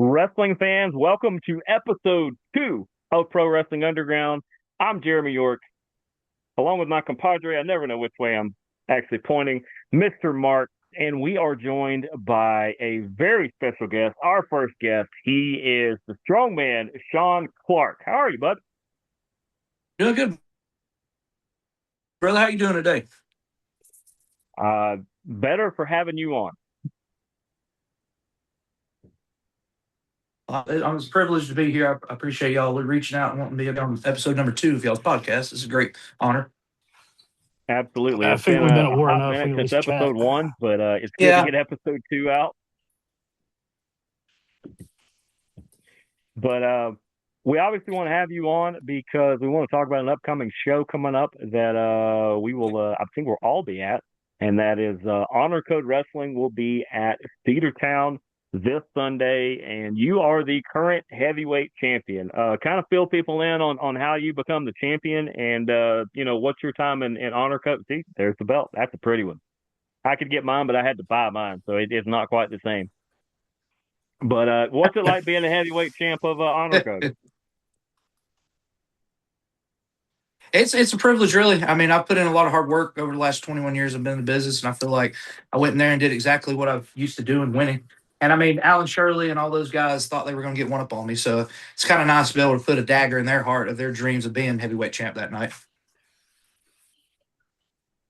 Wrestling fans, welcome to episode 2 of Pro Wrestling Underground. I'm Jeremy York, along with my compadre. I never know which way I'm actually pointing, Mr. Marx, and we are joined by a very special guest, our first guest. He is the Strongman, Shawn Clark. How are you, bud? Doing good, brother. How you doing today? Better for having you on. I'm privileged to be here. I appreciate y'all reaching out and wanting to be on episode number 2 of y'all's podcast. It's a great honor. Absolutely. I It's been figure we've been at a war hot enough. minute We can at since least chat. episode 1, but it's good to Yeah. get episode 2 out. But we obviously want to have you on because we want to talk about an upcoming show coming up that I think we'll all be at, and that is Honor Code Wrestling will be at Cedartown this Sunday, and you are the current heavyweight champion. Kind of fill people in on how you become the champion, and what's your time in Honor Code. See, there's the belt. That's a pretty one. I could get mine, but I had to buy mine, so it's not quite the same. But what's it like being a heavyweight champ of Honor Code? It's a privilege, really. I mean, I've put in a lot of hard work over the last 21 years I've been in the business, and I feel like I went in there and did exactly what I've used to do and winning. And I mean, Alan Shirley and all those guys thought they were going to get one up on me, so it's kind of nice to be able to put a dagger in their heart of their dreams of being heavyweight champ that night.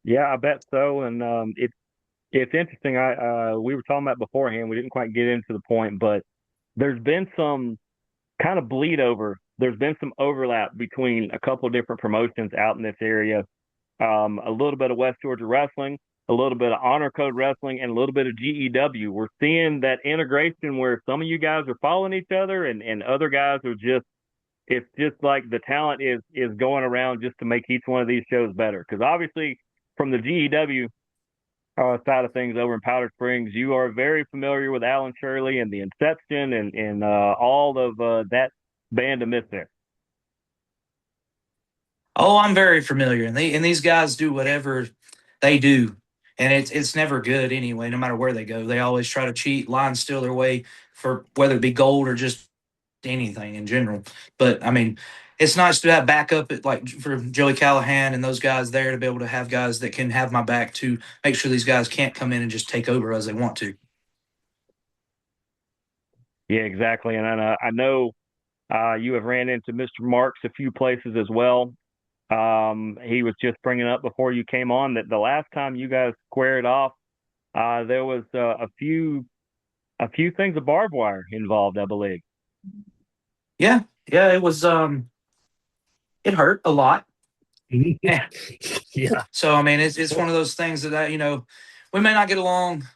Yeah, I bet so. And it's interesting. I we were talking about beforehand. We didn't quite get into the point, but there's been some kind of bleed over. There's been some overlap between a couple of different promotions out in this area. A little bit of West Georgia wrestling, a little bit of Honor Code wrestling, and a little bit of GEW. We're seeing that integration where some of you guys are following each other, and other guys are just. It's just like the talent is going around just to make each one of these shows better. Because obviously, from the GEW side of things over in Powder Springs, you are very familiar with Alan Shirley and the Inception and all of that band of misfits. Oh, I'm very familiar, and these guys do whatever they do, and it's never good anyway. No matter where they go, they always try to cheat, lie, and steal their way for whether it be gold or just anything in general. But I mean, it's nice to have backup like for Joey Callahan and those guys there to be able to have guys that can have my back to make sure these guys can't come in and just take over as they want to. Yeah, exactly. And I know you have ran into Mr. Marks a few places as well. He was just bringing up before you came on that the last time you guys squared off, there was a few things of barbed wire involved, I believe. Yeah, yeah, it was. It hurt a lot. Yeah. Yeah. So I mean, it's one of those things that we may not get along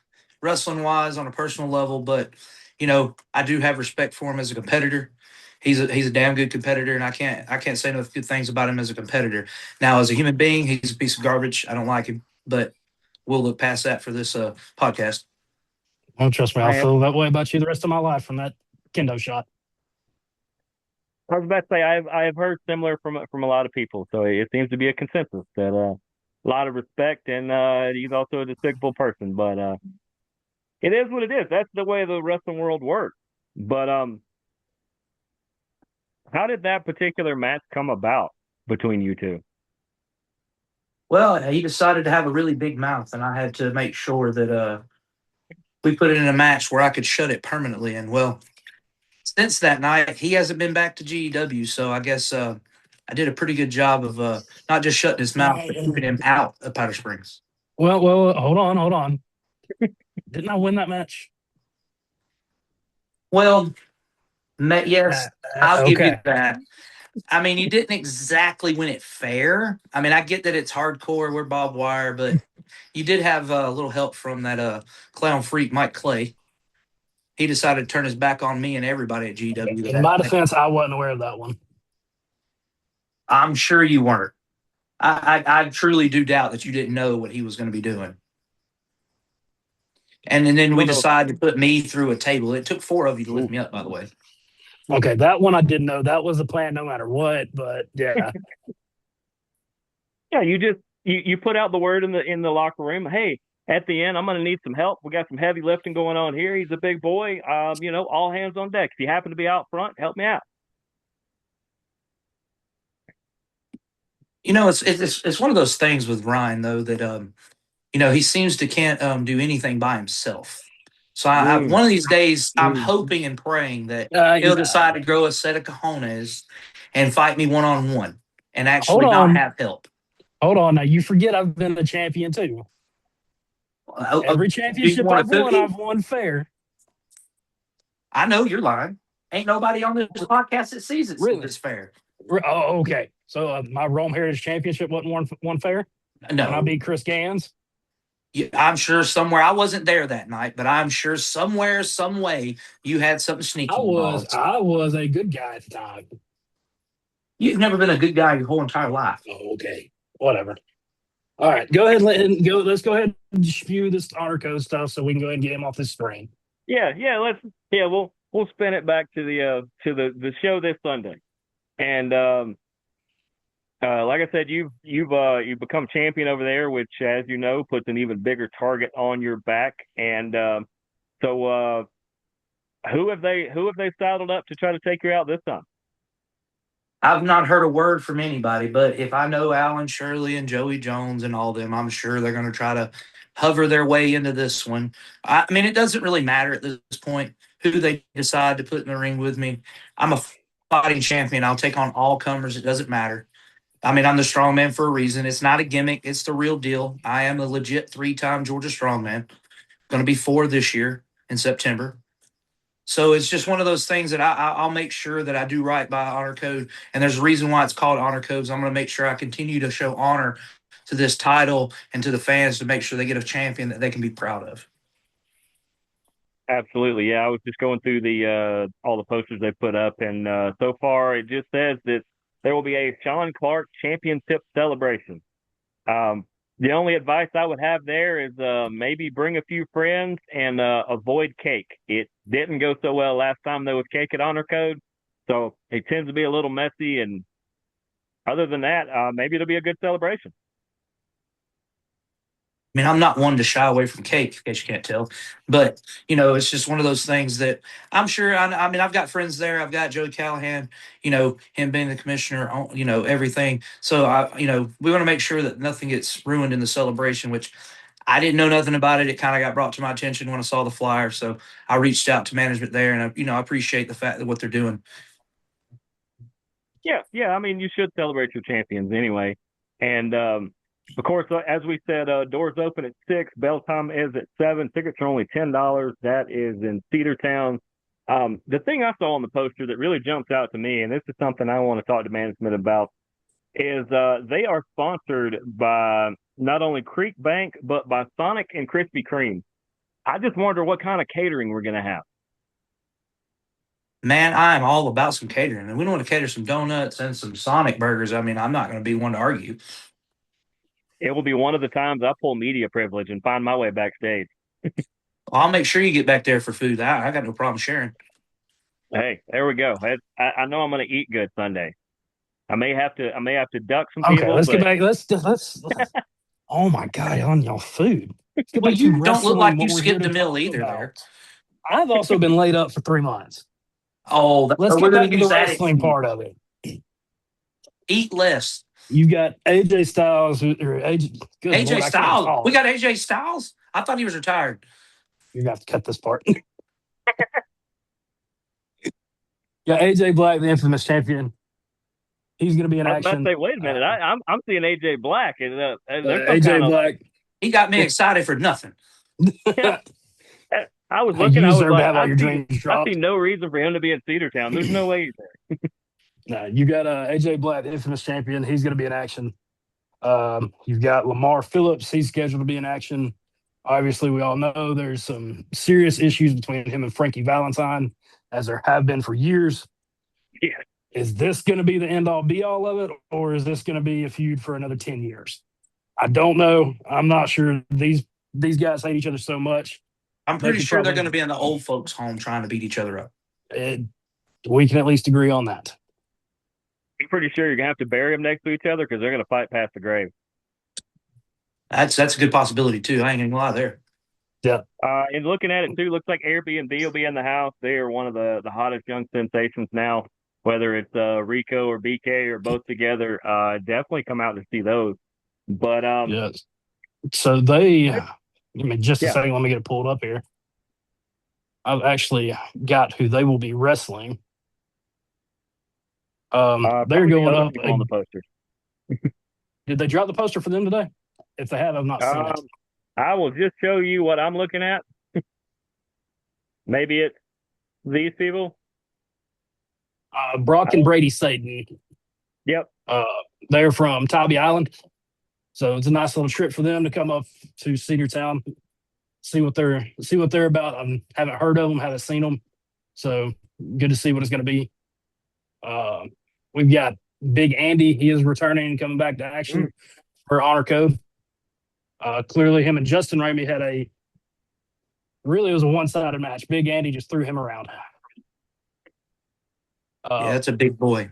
wrestling wise on a personal level, but I do have respect for him as a competitor. He's a damn good competitor, and I can't say enough good things about him as a competitor. Now, as a human being, he's a piece of garbage. I don't like him, but we'll look past that for this podcast. Don't trust me. I'll I feel that way about you the rest of my life from that kendo shot. I was about to say I've heard similar from a lot of people, so it seems to be a consensus that a lot of respect, and he's also a despicable person. But it is what it is. That's the way the wrestling world works. But how did that particular match come about between you two? Well, he decided to have a really big mouth, and I had to make sure that we put it in a match where I could shut it permanently. And well, since that night, he hasn't been back to GEW, so I guess I did a pretty good job of not just shutting his mouth, but keeping him out of Powder Springs. Well, hold on. Didn't I win that match? Well, yes, I'll give you Okay. that. I mean, you didn't exactly win it fair. I mean, I get that it's hardcore, we're barbed wire, but you did have a little help from that clown freak, Mike Clay. He decided to turn his back on me and everybody at GW. In my defense, I wasn't aware of that one. I'm sure you weren't. I truly do doubt that you didn't know what he was going to be doing. And then we Well, decided to put me through a table. It took 4 of you to lift me up, by the way. Okay, that one I didn't know. That was the plan no matter what, but yeah. yeah, you put out the word in the locker room. Hey, at the end, I'm going to need some help. We got some heavy lifting going on here. He's a big boy. All hands on deck. If you happen to be out front, help me out. It's one of those things with Ryan though that he seems to can't do anything by himself. So I Mm, one of these days, I'm mm. hoping and praying that he'll No. decide to grow a set of cojones and fight me one on one, and Hold actually not on. have help. Hold on. Now, you forget I've been the champion too. Every Do you championship want a cookie? I've won fair. I know you're lying. Ain't nobody on this podcast that sees it Really? this fair. Oh, okay. So my Rome Heritage Championship wasn't one fair when I No, beat Chris Gans. I'm sure somewhere I wasn't there that night, but I'm sure somewhere, some way, you had something I sneaky was involved. I was a good guy at the time. You've never been a good guy your whole entire life. Oh, okay. Whatever. All right. Go ahead and let him go. Let's go ahead and spew this honor code stuff so we can go ahead and get him off this screen. We'll spin it back to the show this Sunday. And like I said, you've become champion over there, which, as you know, puts an even bigger target on your back. And so, who have they saddled up to try to take you out this time? I've not heard a word from anybody, but if I know Alan Shirley and Joey Jones and all them, I'm sure they're going to try to hover their way into this one. I mean, it doesn't really matter at this point who they decide to put in the ring with me. I'm a fighting champion. I'll take on all comers. It doesn't matter. I mean, I'm the strongman for a reason. It's not a gimmick. It's the real deal. I am a legit 3-time Georgia strongman. Going to be 4 this year in September. So it's just one of those things that I'll make sure that I do right by honor code. And there's a reason why it's called honor codes. I'm going to make sure I continue to show honor to this title and to the fans to make sure they get a champion that they can be proud of. Absolutely, yeah. I was just going through the all the posters they put up, and so far it just says that there will be a Shawn Clark championship celebration. The only advice I would have there is maybe bring a few friends and avoid cake. It didn't go so well last time there was cake at Honor Code, so it tends to be a little messy. And other than that, maybe it'll be a good celebration. I mean, I'm not one to shy away from cake, in case you can't tell. But, it's just one of those things that I'm sure, I mean, I've got friends there. I've got Joe Callahan, him being the commissioner, everything. So, we want to make sure that nothing gets ruined in the celebration, which I didn't know nothing about it. It kind of got brought to my attention when I saw the flyer. So I reached out to management there, and, I appreciate the fact that what they're doing. Yeah. I mean, you should celebrate your champions anyway. And of course, as we said, doors open at 6. Bell time is at 7. Tickets are only $10. That is in Cedartown. The thing I saw on the poster that really jumps out to me, and this is something I want to talk to management about, is they are sponsored by not only Creek Bank but by Sonic and Krispy Kreme. I just wonder what kind of catering we're going to have. Man, I am all about some catering, and we want to cater some donuts and some Sonic burgers. I mean, I'm not going to be one to argue. It will be one of the times I pull media privilege and find my way backstage. Well, I'll make sure you get back there for food. I got no problem sharing. Hey, there we go. I know I'm going to eat good Sunday. I may have to duck some Okay, people. let's But get back. Let's oh my God, on y'all food. Let's get Well, back to you don't look wrestling. like What you we're here skipped to a meal talk either there. about. I've also been laid up for 3 months. Oh, Let's we're get going back to to the use that wrestling excuse. part of it. Eat less. You've got AJ Styles, or AJ. Good AJ Lord, I can't Styles. talk. We got AJ Styles? I thought he was retired. You're gonna have to cut this part. Yeah, AJ Black, the infamous champion. He's going to be in I was about to action. say, wait a minute. I'm seeing AJ Black, and there's some AJ kind of. Black. He got me excited for nothing. Yeah, I was Hey, you looking. I was deserve to like, have all your dreams I see dropped. no reason for him to be in Cedartown. There's no way he's there. No, you got AJ Black, the infamous champion. He's going to be in action. You've got Lamar Phillips. He's scheduled to be in action. Obviously, we all know there's some serious issues between him and Frankie Valentine, as there have been for years. Yeah. Is this going to be the end all be all of it, or is this going to be a feud for another 10 years? I don't know. I'm not sure. These guys hate each other so much. I'm pretty sure they're going to be in the old folks' home trying to beat each other up. We can at least agree on that. I'm pretty sure you're gonna have to bury them next to each other because they're gonna fight past the grave. That's a good possibility too. I ain't gonna lie there. Yeah. And looking at it too, looks like Airbnb will be in the house. They are one of the hottest young sensations now. Whether it's Rico or BK or both together, definitely come out to see those. But Yes. So give me just a yeah, second. Let me get it pulled up here. I've actually got who they will be wrestling. They're probably the going other up. people on the posters. Did they drop the poster for them today? If they have, I've not seen it. I will just show you what I'm looking at. Maybe it's these people. Brock and Brady Satan. Yep. Uh, they're from Tybee Island, so it's a nice little trip for them to come up to Cedartown, see what they're about. I haven't heard of them, haven't seen them, so good to see what it's going to be. Uh, we've got Big Andy. He is returning and coming back to action for Honor Code. Clearly, him and Justin Ramey had it was a one-sided match. Big Andy just threw him around. Yeah, that's a big boy.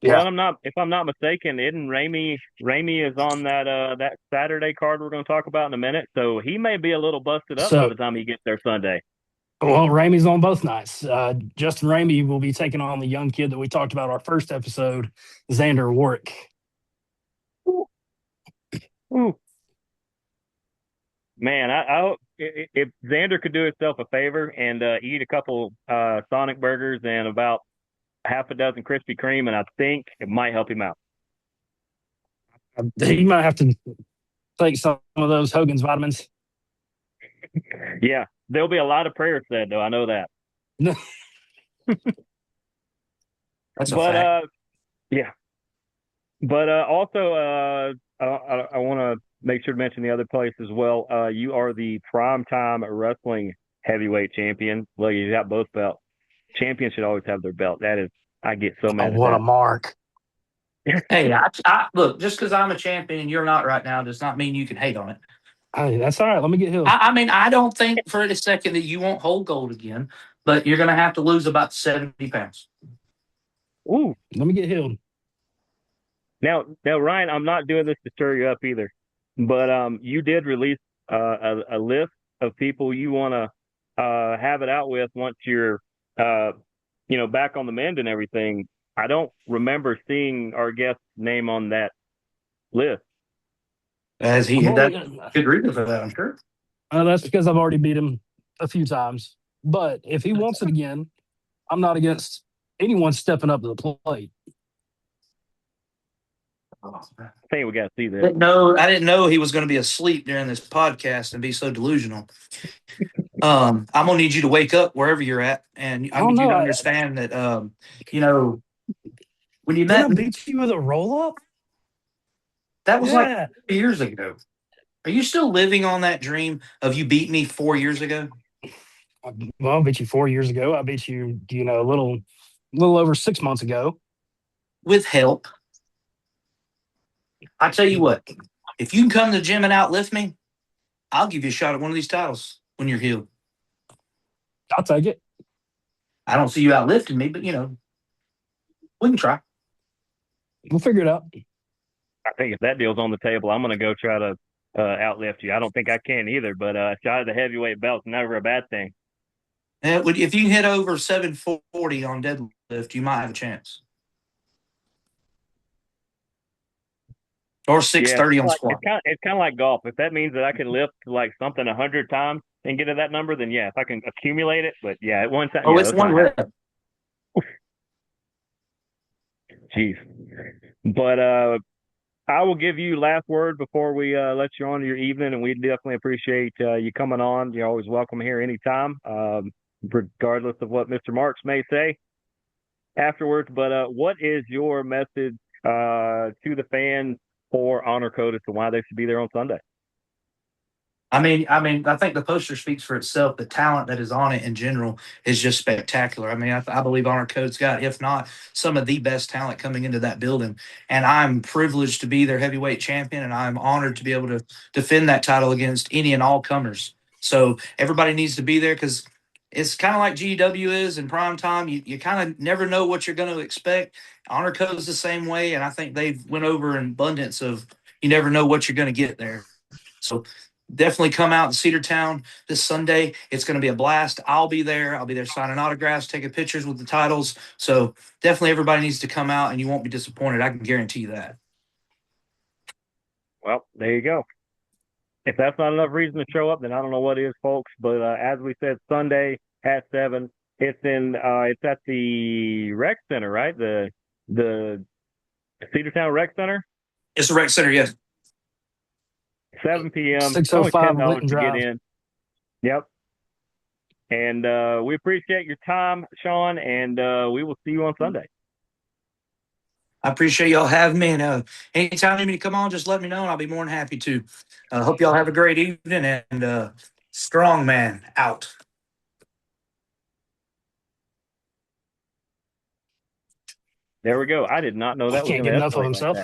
Well, if I'm not mistaken, isn't Ramey is on that Saturday card we're going to talk about in a minute, so he may be a little busted up by So, the time he gets there Sunday. well, Ramey's on both nights. Justin Ramey will be taking on the young kid that we talked about our first episode, Xander Warwick. Ooh. Man, if Xander could do himself a favor and eat a couple Sonic burgers and about half a dozen Krispy Kreme, and I think it might help him out. He might have to take some of those Hogan's vitamins. Yeah, there'll be a lot of prayers said, though. I know that. That's a fact. Yeah. But also, I want to make sure to mention the other place as well. You are the Prime Time Wrestling Heavyweight Champion. Well, you got both belts. Champions should always have their belt. I get so mad at What that. a mark. Hey, I look, just because I'm a champion and you're not right now does not mean you can hate on it. Hey, that's all right. Let me get healed. I mean, I don't think for a second that you won't hold gold again, but you're going to have to lose about 70 pounds. Ooh. Let me get healed. Now, Ryan, I'm not doing this to stir you up either, but you did release a list of people you want to have it out with once you're, back on the mend and everything. I don't remember seeing our guest's name on that list. As he had that good reason for that, I'm sure. That's because I've already beat him a few times. But if he wants it again, I'm not against anyone stepping up to the plate. I think we got to see this. I didn't know he was going to be asleep during this podcast and be so delusional. I'm gonna need you to wake up wherever you're at, and I need you to understand that when you met me, beat you with a roll up. That was like 4 years ago. Are you still living on that dream of you beat me 4 years ago? Well, I beat you 4 years ago. I beat you, a little over 6 months ago. With help. I tell you what, if you can come to the gym and outlift me, I'll give you a shot at one of these titles when you're healed. I'll take it. I don't see you outlifting me, but we can try. We'll figure it out. I think if that deal's on the table, I'm going to go try to outlift you. I don't think I can either, but a shot at the heavyweight belt's never a bad thing. If you can hit over 740 on deadlift, you might have a chance. Or 630 on squat. It's kind of like golf. If that means that I can lift like something 100 times and get to that number, then yeah, if I can accumulate it. But yeah, at one time. Oh, it's one lift. Jeez. But I will give you last word before we let you on to your evening, and we definitely appreciate you coming on. You're always welcome here anytime, regardless of what Mr. Marx may say afterwards. But what is your message to the fans for Honor Code as to why they should be there on Sunday? I mean, I think the poster speaks for itself. The talent that is on it in general is just spectacular. I mean, I believe Honor Code's got, if not some of the best talent coming into that building. And I'm privileged to be their heavyweight champion, and I'm honored to be able to defend that title against any and all comers. So everybody needs to be there because it's kind of like GEW is in Prime Time. You kind of never know what you're going to expect. Honor Code is the same way, and I think they've went over an abundance of you never know what you're going to get there. So definitely come out to Cedartown this Sunday. It's going to be a blast. I'll be there. I'll be there signing autographs, taking pictures with the titles. So definitely everybody needs to come out, and you won't be disappointed. I can guarantee you that. Well, there you go. If that's not enough reason to show up, then I don't know what is, folks. But as we said, Sunday at 7. It's at the rec center, right? The Cedartown Rec Center. It's the rec center, yes. 7 p.m. It's only 605 $10 Linton to get Drive. in. Yep. And we appreciate your time, Shawn, and we will see you on Sunday. I appreciate y'all having me. And anytime you need me to come on, just let me know, and I'll be more than happy to. Hope y'all have a great evening. And Strongman out. There we go. I did not know I that was can't going get to enough of escalate like himself.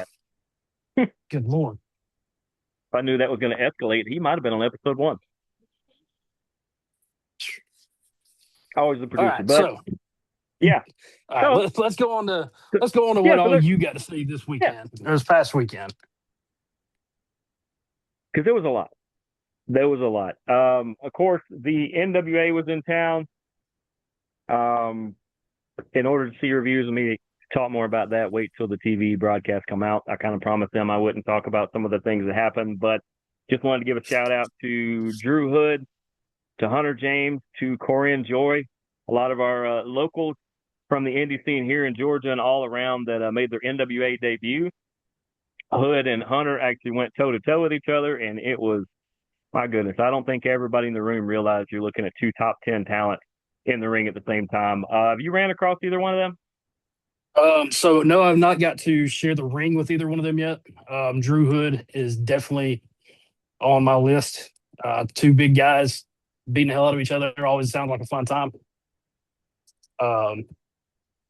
that. Good Lord. If I knew that was going to escalate, he might have been on episode 1. Always the producer. All right, But so yeah. all right, let's go on to what all you got to see this weekend, or this past weekend. Because there was a lot. There was a lot. Of course, the NWA was in town. In order to see reviews of me talk more about that, wait till the TV broadcast come out. I kind of promised them I wouldn't talk about some of the things that happened, but just wanted to give a shout out to Drew Hood, to Hunter James, to Corian Joy, a lot of our locals from the indie scene here in Georgia and all around that made their NWA debut. Hood and Hunter actually went toe to toe with each other, and it was, my goodness, I don't think everybody in the room realized you're looking at 2 top 10 talent in the ring at the same time. Have you ran across either one of them? So no, I've not got to share the ring with either one of them yet. Drew Hood is definitely on my list. 2 big guys beating the hell out of each other always sounds like a fun time.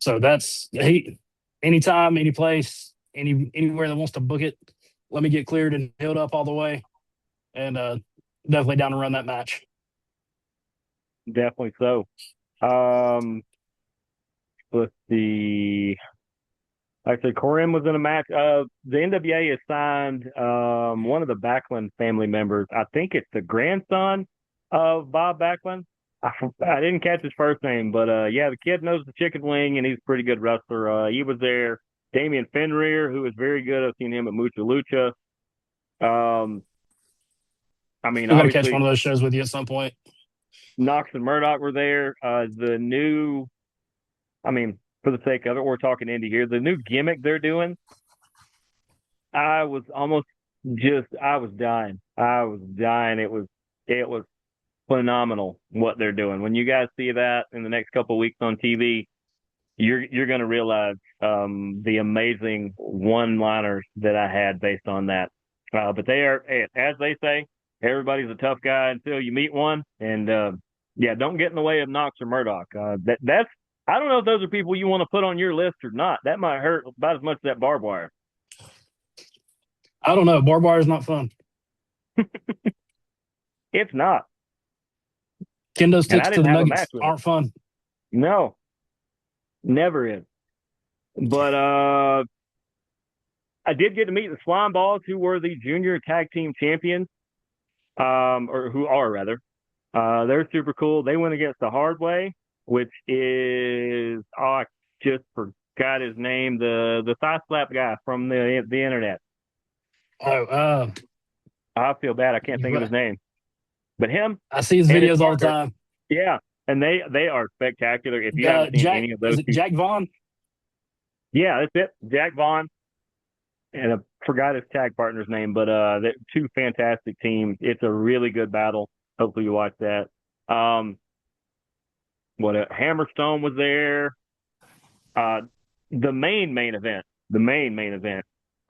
So that's anytime, any place, anywhere that wants to book it, let me get cleared and held up all the way, and definitely down to run that match. Definitely so. Let's see. Actually, Corinne was in a match. The NWA has signed one of the Backlund family members. I think it's the grandson of Bob Backlund. I didn't catch his first name, but yeah, the kid knows the chicken wing, and he's a pretty good wrestler. He was there. Damian Fenrir, who is very good. I've seen him at Mucha Lucha. I mean, We're gonna catch obviously, one of those shows with you at some point. Knox and Murdoch were there. I mean, for the sake of it, we're talking indie here. The new gimmick they're doing, I was dying. I was dying. It was phenomenal what they're doing. When you guys see that in the next couple of weeks on TV, you're going to realize the amazing one-liners that I had based on that. But they are, as they say, everybody's a tough guy until you meet one. And yeah, don't get in the way of Knox or Murdoch. That's I don't know if those are people you want to put on your list or not. That might hurt about as much as that barbed wire. I don't know. Barbed wire is not fun. It's not. Kendo sticks to the have a nuggets match with aren't fun. No, never is. But I did get to meet the Slime Balls, who were the junior tag team champions, or who are rather. They're super cool. They went against the Hard Way, which is I just forgot his name, the thigh slap guy from the internet. Oh, I feel bad. I can't think of his name, but him. I see his videos all the time. Yeah, and they are spectacular. If you haven't seen any of those, Jack Vaughn? Yeah, that's it. Jack Vaughn. And I forgot his tag partner's name, but they're 2 fantastic teams. It's a really good battle. Hopefully you watch that. Hammerstone was there. The main event.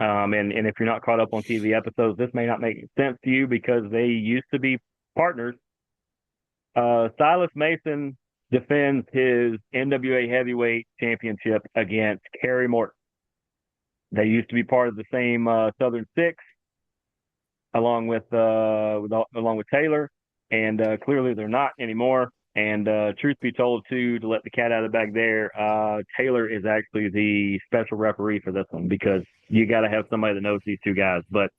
And if you're not caught up on TV episodes, this may not make sense to you because they used to be partners. Silas Mason defends his NWA Heavyweight Championship against Kerry Morton. They used to be part of the same Southern Six, along with Taylor, and clearly they're not anymore. And truth be told, too, to let the cat out of the bag there, Taylor is actually the special referee for this one because you got to have somebody that knows these 2 guys. But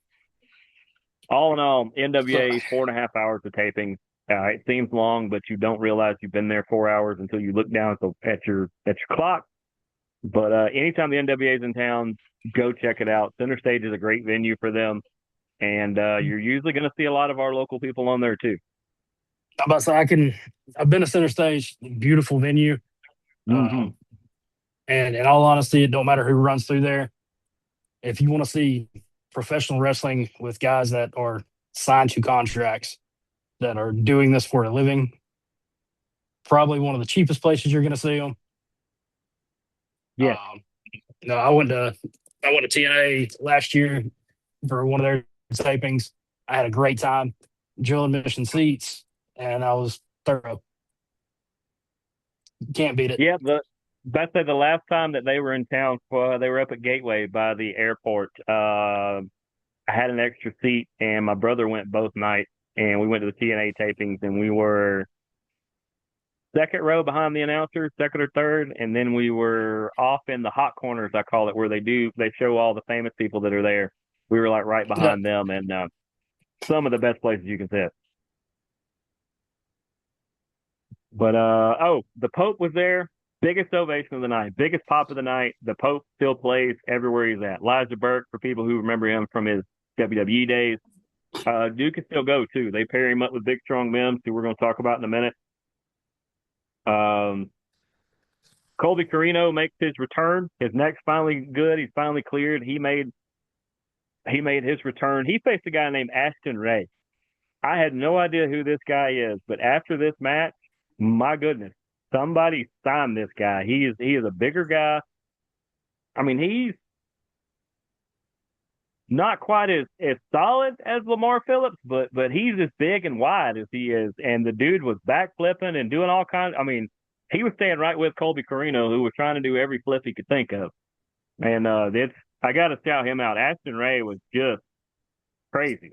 All in all, So NWA 4.5 hours of taping. It seems long, but you don't realize you've been there 4 hours until you look down at your clock. But anytime the NWA is in town, go check it out. Center Stage is a great venue for them, and you're usually going to see a lot of our local people on there too. I'm about to say I've been to Center Stage, beautiful venue. Mm-hmm. And in all honesty, it don't matter who runs through there. If you want to see professional wrestling with guys that are signed to contracts that are doing this for a living, probably one of the cheapest places you're going to see them. Yes. No, I went to TNA last year for one of their tapings. I had a great time, Joe admission seats, and I was thorough. Can't beat it. Yeah, that's the last time that they were in town. They were up at Gateway by the airport. I had an extra seat, and my brother went both nights, and we went to the TNA tapings, and we were second row behind the announcer, second or third, and then we were off in the hot corners, I call it, where they show all the famous people that are there. We were like right Yeah. behind them, and some of the best places you can sit. But the Pope was there. Biggest ovation of the night, biggest pop of the night. The Pope still plays everywhere he's at. Elijah Burke, for people who remember him from his WWE days. Duke can still go too. They pair him up with Big Strong Mims, who we're going to talk about in a minute. Colby Carino makes his return. His neck's finally good. He's finally cleared. He made his return. He faced a guy named Ashton Ray. I had no idea who this guy is, but after this match, my goodness, somebody signed this guy. He is a bigger guy. I mean, he's not quite as solid as Lamar Phillips, but he's as big and wide as he is. And the dude was backflipping and doing all kinds. I mean, he was staying right with Colby Carino, who was trying to do every flip he could think of. And I got to shout him out. Ashton Ray was just crazy.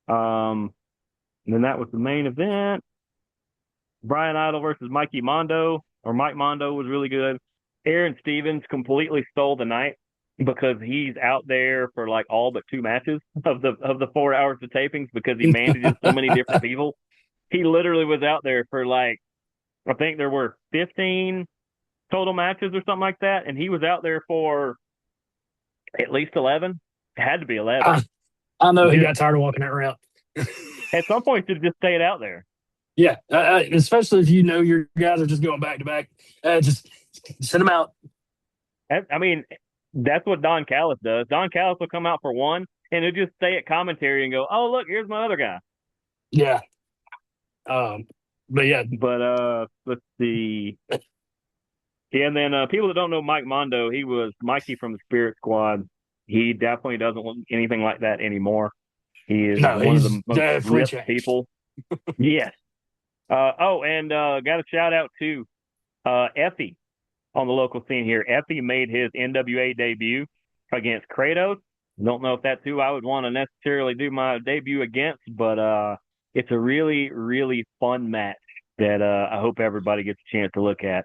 And then that was the main event. Brian Idol versus Mikey Mondo, or Mike Mondo, was really good. Aaron Stevens completely stole the night because he's out there for like all but 2 matches of the 4 hours of tapings because he manages so many different people. He literally was out there for like, I think there were 15 total matches or something like that, and he was out there for at least 11. It had to be 11. I know he got tired of walking that route. At some point, he should have just stayed out there. Yeah, especially if you know your guys are just going back to back. Just send them out. I mean, that's what Don Callis does. Don Callis will come out for one, and he'll just stay at commentary and go, "Oh, look, here's my other guy." Yeah. But yeah. But let's see. Yeah, and then people that don't know Mike Mondo, he was Mikey from the Spirit Squad. He definitely doesn't look anything like that anymore. He is one of the most ripped people. Yes. And got a shout out to Effie on the local scene here. Effie made his NWA debut against Kratos. Don't know if that's who I would want to necessarily do my debut against, but it's a really, really fun match that I hope everybody gets a chance to look at.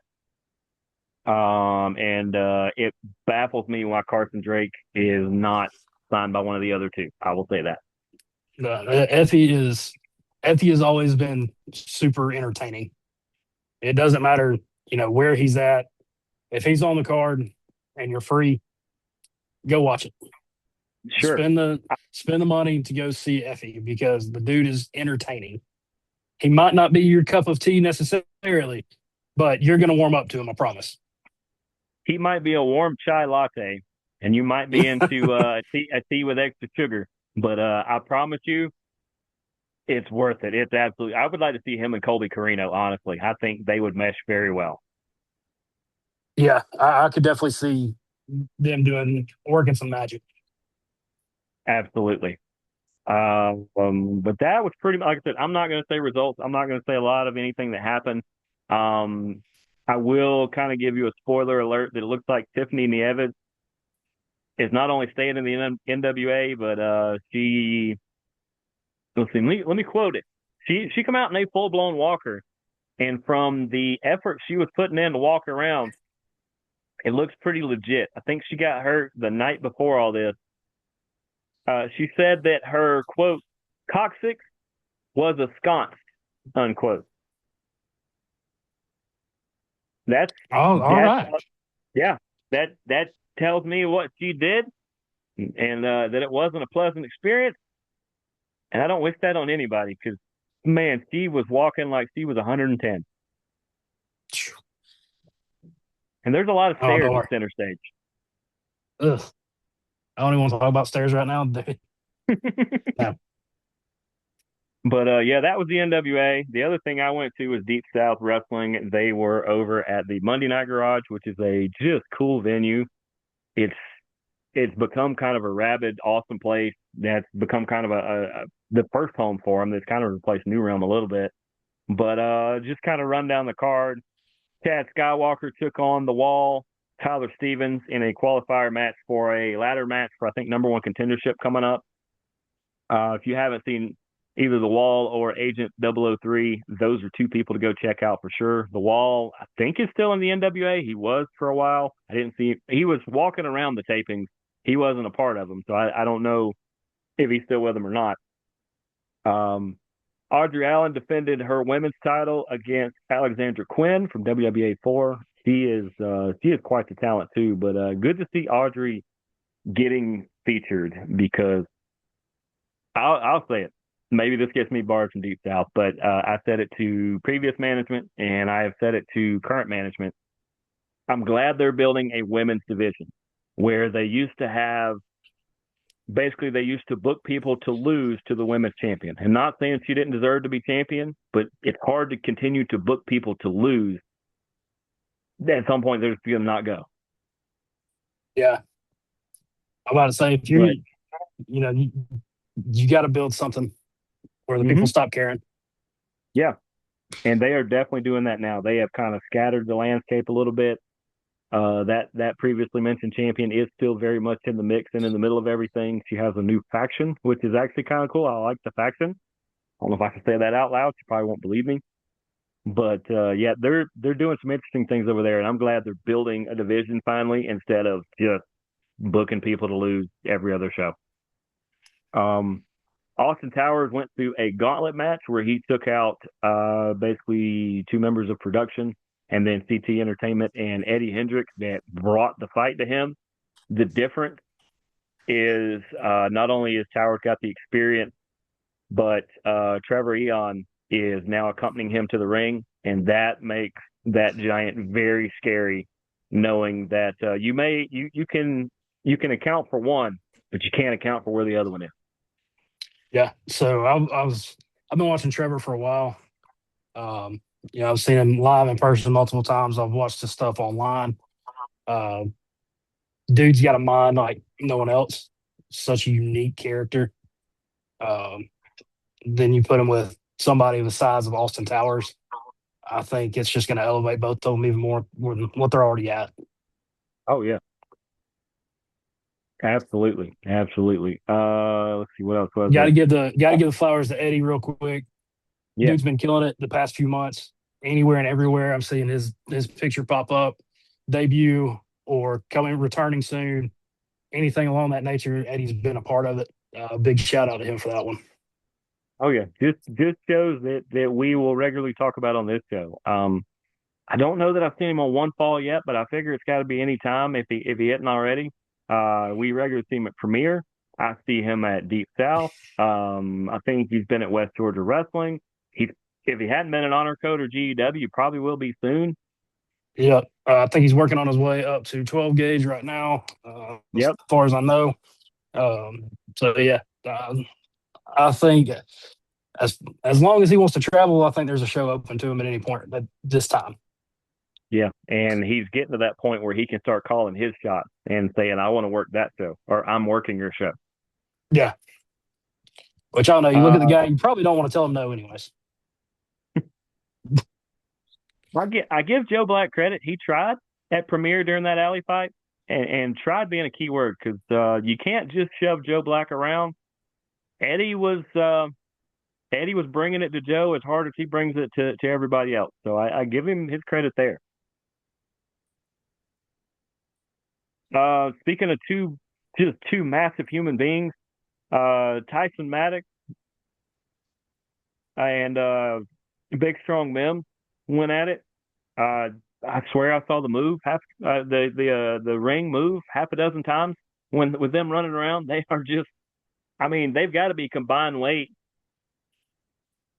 And it baffles me why Carson Drake is not signed by one of the other two. I will say that. Effie has always been super entertaining. It doesn't matter, where he's at. If he's on the card and you're free, go watch it. Sure. Spend the money to go see Effie because the dude is entertaining. He might not be your cup of tea necessarily, but you're going to warm up to him, I promise. He might be a warm chai latte, and you might be into a tea with extra sugar. But I promise you, it's worth it. It's absolutely. I would like to see him and Colby Carino. Honestly, I think they would mesh very well. Yeah, I could definitely see them working some magic. Absolutely. But that was pretty much, like I said, I'm not going to say results. I'm not going to say a lot of anything that happened. I will kind of give you a spoiler alert that it looks like Tiffany Nieves is not only staying in the NWA, but she, let's see, let me quote it. She come out in a full-blown walker, and from the effort she was putting in to walk around, it looks pretty legit. I think she got hurt the night before all this, She said that her quote coccyx was ensconced unquote. That's All that's right. yeah. That tells me what she did, and that it wasn't a pleasant experience. And I don't wish that on anybody because man, she was walking like she was 110. And there's a lot of Oh, stairs don't at worry. center stage. Ugh. I don't even want to talk about stairs right now. No. But yeah, that was the NWA. The other thing I went to was Deep South Wrestling. They were over at the Monday Night Garage, which is a just cool venue. It's it's become kind of a rabid, awesome place that's become kind of the first home for them. That's kind of replaced New Realm a little bit. But just kind of run down the card. Chad Skywalker took on the Wall, Tyler Stevens in a qualifier match for a ladder match for I think number one contendership coming up. If you haven't seen either The Wall or Agent 003, those are two people to go check out for sure. The Wall, I think, is still in the NWA. He was for a while. I didn't see he was walking around the tapings. He wasn't a part of them, so I don't know if he's still with them or not. Um, Audrey Allen defended her women's title against Alexandra Quinn from WWA 4. She is quite the talent too, but good to see Audrey getting featured because I'll say it. Maybe this gets me barred from Deep South, but I said it to previous management and I have said it to current management. I'm glad they're building a women's division where they used to have basically they used to book people to lose to the women's champion. And not saying she didn't deserve to be champion, but it's hard to continue to book people to lose. At some point, they're just going to not go. Yeah. I'm about to say, if But you got to build something where the people mm-hmm, stop caring. yeah, and they are definitely doing that now. They have kind of scattered the landscape a little bit. That previously mentioned champion is still very much in the mix and in the middle of everything. She has a new faction, which is actually kind of cool. I like the faction. I don't know if I can say that out loud. She probably won't believe me. But yeah, they're doing some interesting things over there, and I'm glad they're building a division finally instead of just booking people to lose every other show. Um, Austin Towers went through a gauntlet match where he took out basically two members of production and then CT Entertainment and Eddie Hendricks that brought the fight to him. The difference is not only has Towers got the experience, but Trevor Eon is now accompanying him to the ring, and that makes that giant very scary, knowing that you can account for one, but you can't account for where the other one is. Yeah. So I've been watching Trevor for a while. I've seen him live in person multiple times. I've watched his stuff online. Uh, Dude's got a mind like no one else. Such a unique character. Um, then you put him with somebody the size of Austin Towers. I think it's just going to elevate both of them even more than what they're already at. Oh yeah, absolutely, absolutely. Let's see what else was Got to there. give the flowers to Eddie real quick. Yeah. Dude's been killing it the past few months. Anywhere and everywhere, I'm seeing his picture pop up, debut or coming returning soon. Anything along that nature, Eddie's been a part of it. Big shout out to him for that one. Oh yeah, just shows that we will regularly talk about on this show. I don't know that I've seen him on one fall yet, but I figure it's got to be any time if he isn't already. We regularly see him at Premiere. I see him at Deep South. I think he's been at West Georgia Wrestling. He if he hadn't been at Honor Code or GEW, probably will be soon. Yeah, I think he's working on his way up to 12 gauge right now, as Yep. far as I know. So yeah, I think as long as he wants to travel, I think there's a show open to him at any point at this time. Yeah, and he's getting to that point where he can start calling his shots and saying, "I want to work that show," or "I'm working your show." Yeah, which I don't know. You look at the Uh, guy, you probably don't want to tell him no, anyways. I give Joe Black credit. He tried at Premiere during that alley fight, and tried being a key word because you can't just shove Joe Black around. Eddie was uh, Eddie was bringing it to Joe as hard as he brings it to everybody else. So I give him his credit there. Speaking of two massive human beings, Tyson Maddox and Big Strong Mim went at it. Uh, I swear I saw the move the ring move half a dozen times when with them running around. They are just, I mean, they've got to be combined weight.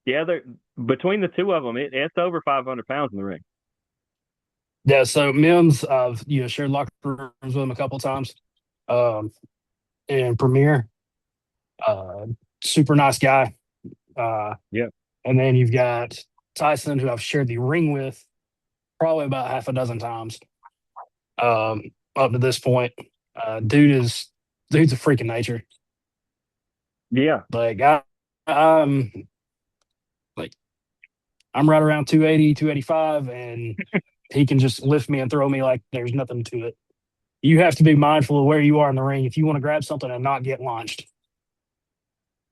Yeah, they're between the two of them. It's over 500 pounds in the ring. Yeah, so Mims, shared locker rooms with him a couple times. Um, and Premier, uh, super nice guy. Uh, Yeah, and then you've got Tyson, who I've shared the ring with probably about half a dozen times up to this point. Dude's a freaking nature. yeah, Like I'm like I'm right around 280, 285, and he can just lift me and throw me like there's nothing to it. You have to be mindful of where you are in the ring if you want to grab something and not get launched.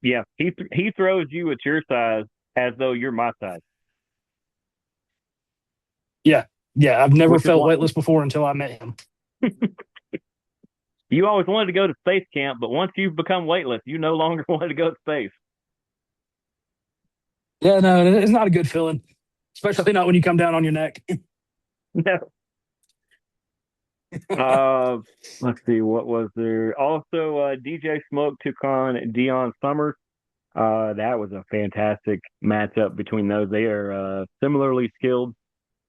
yeah. He throws you at your size as though you're my size, Yeah, yeah. I've never which is felt why weightless before until I met him. you always wanted to go to space camp, but once you've become weightless, you no longer wanted to go to space. Yeah, no, it's not a good feeling, especially not when you come down on your neck. No. Uh, let's see, what was there? Also, DJ Smoke took on Dion Summers. That was a fantastic matchup between those. They are similarly skilled.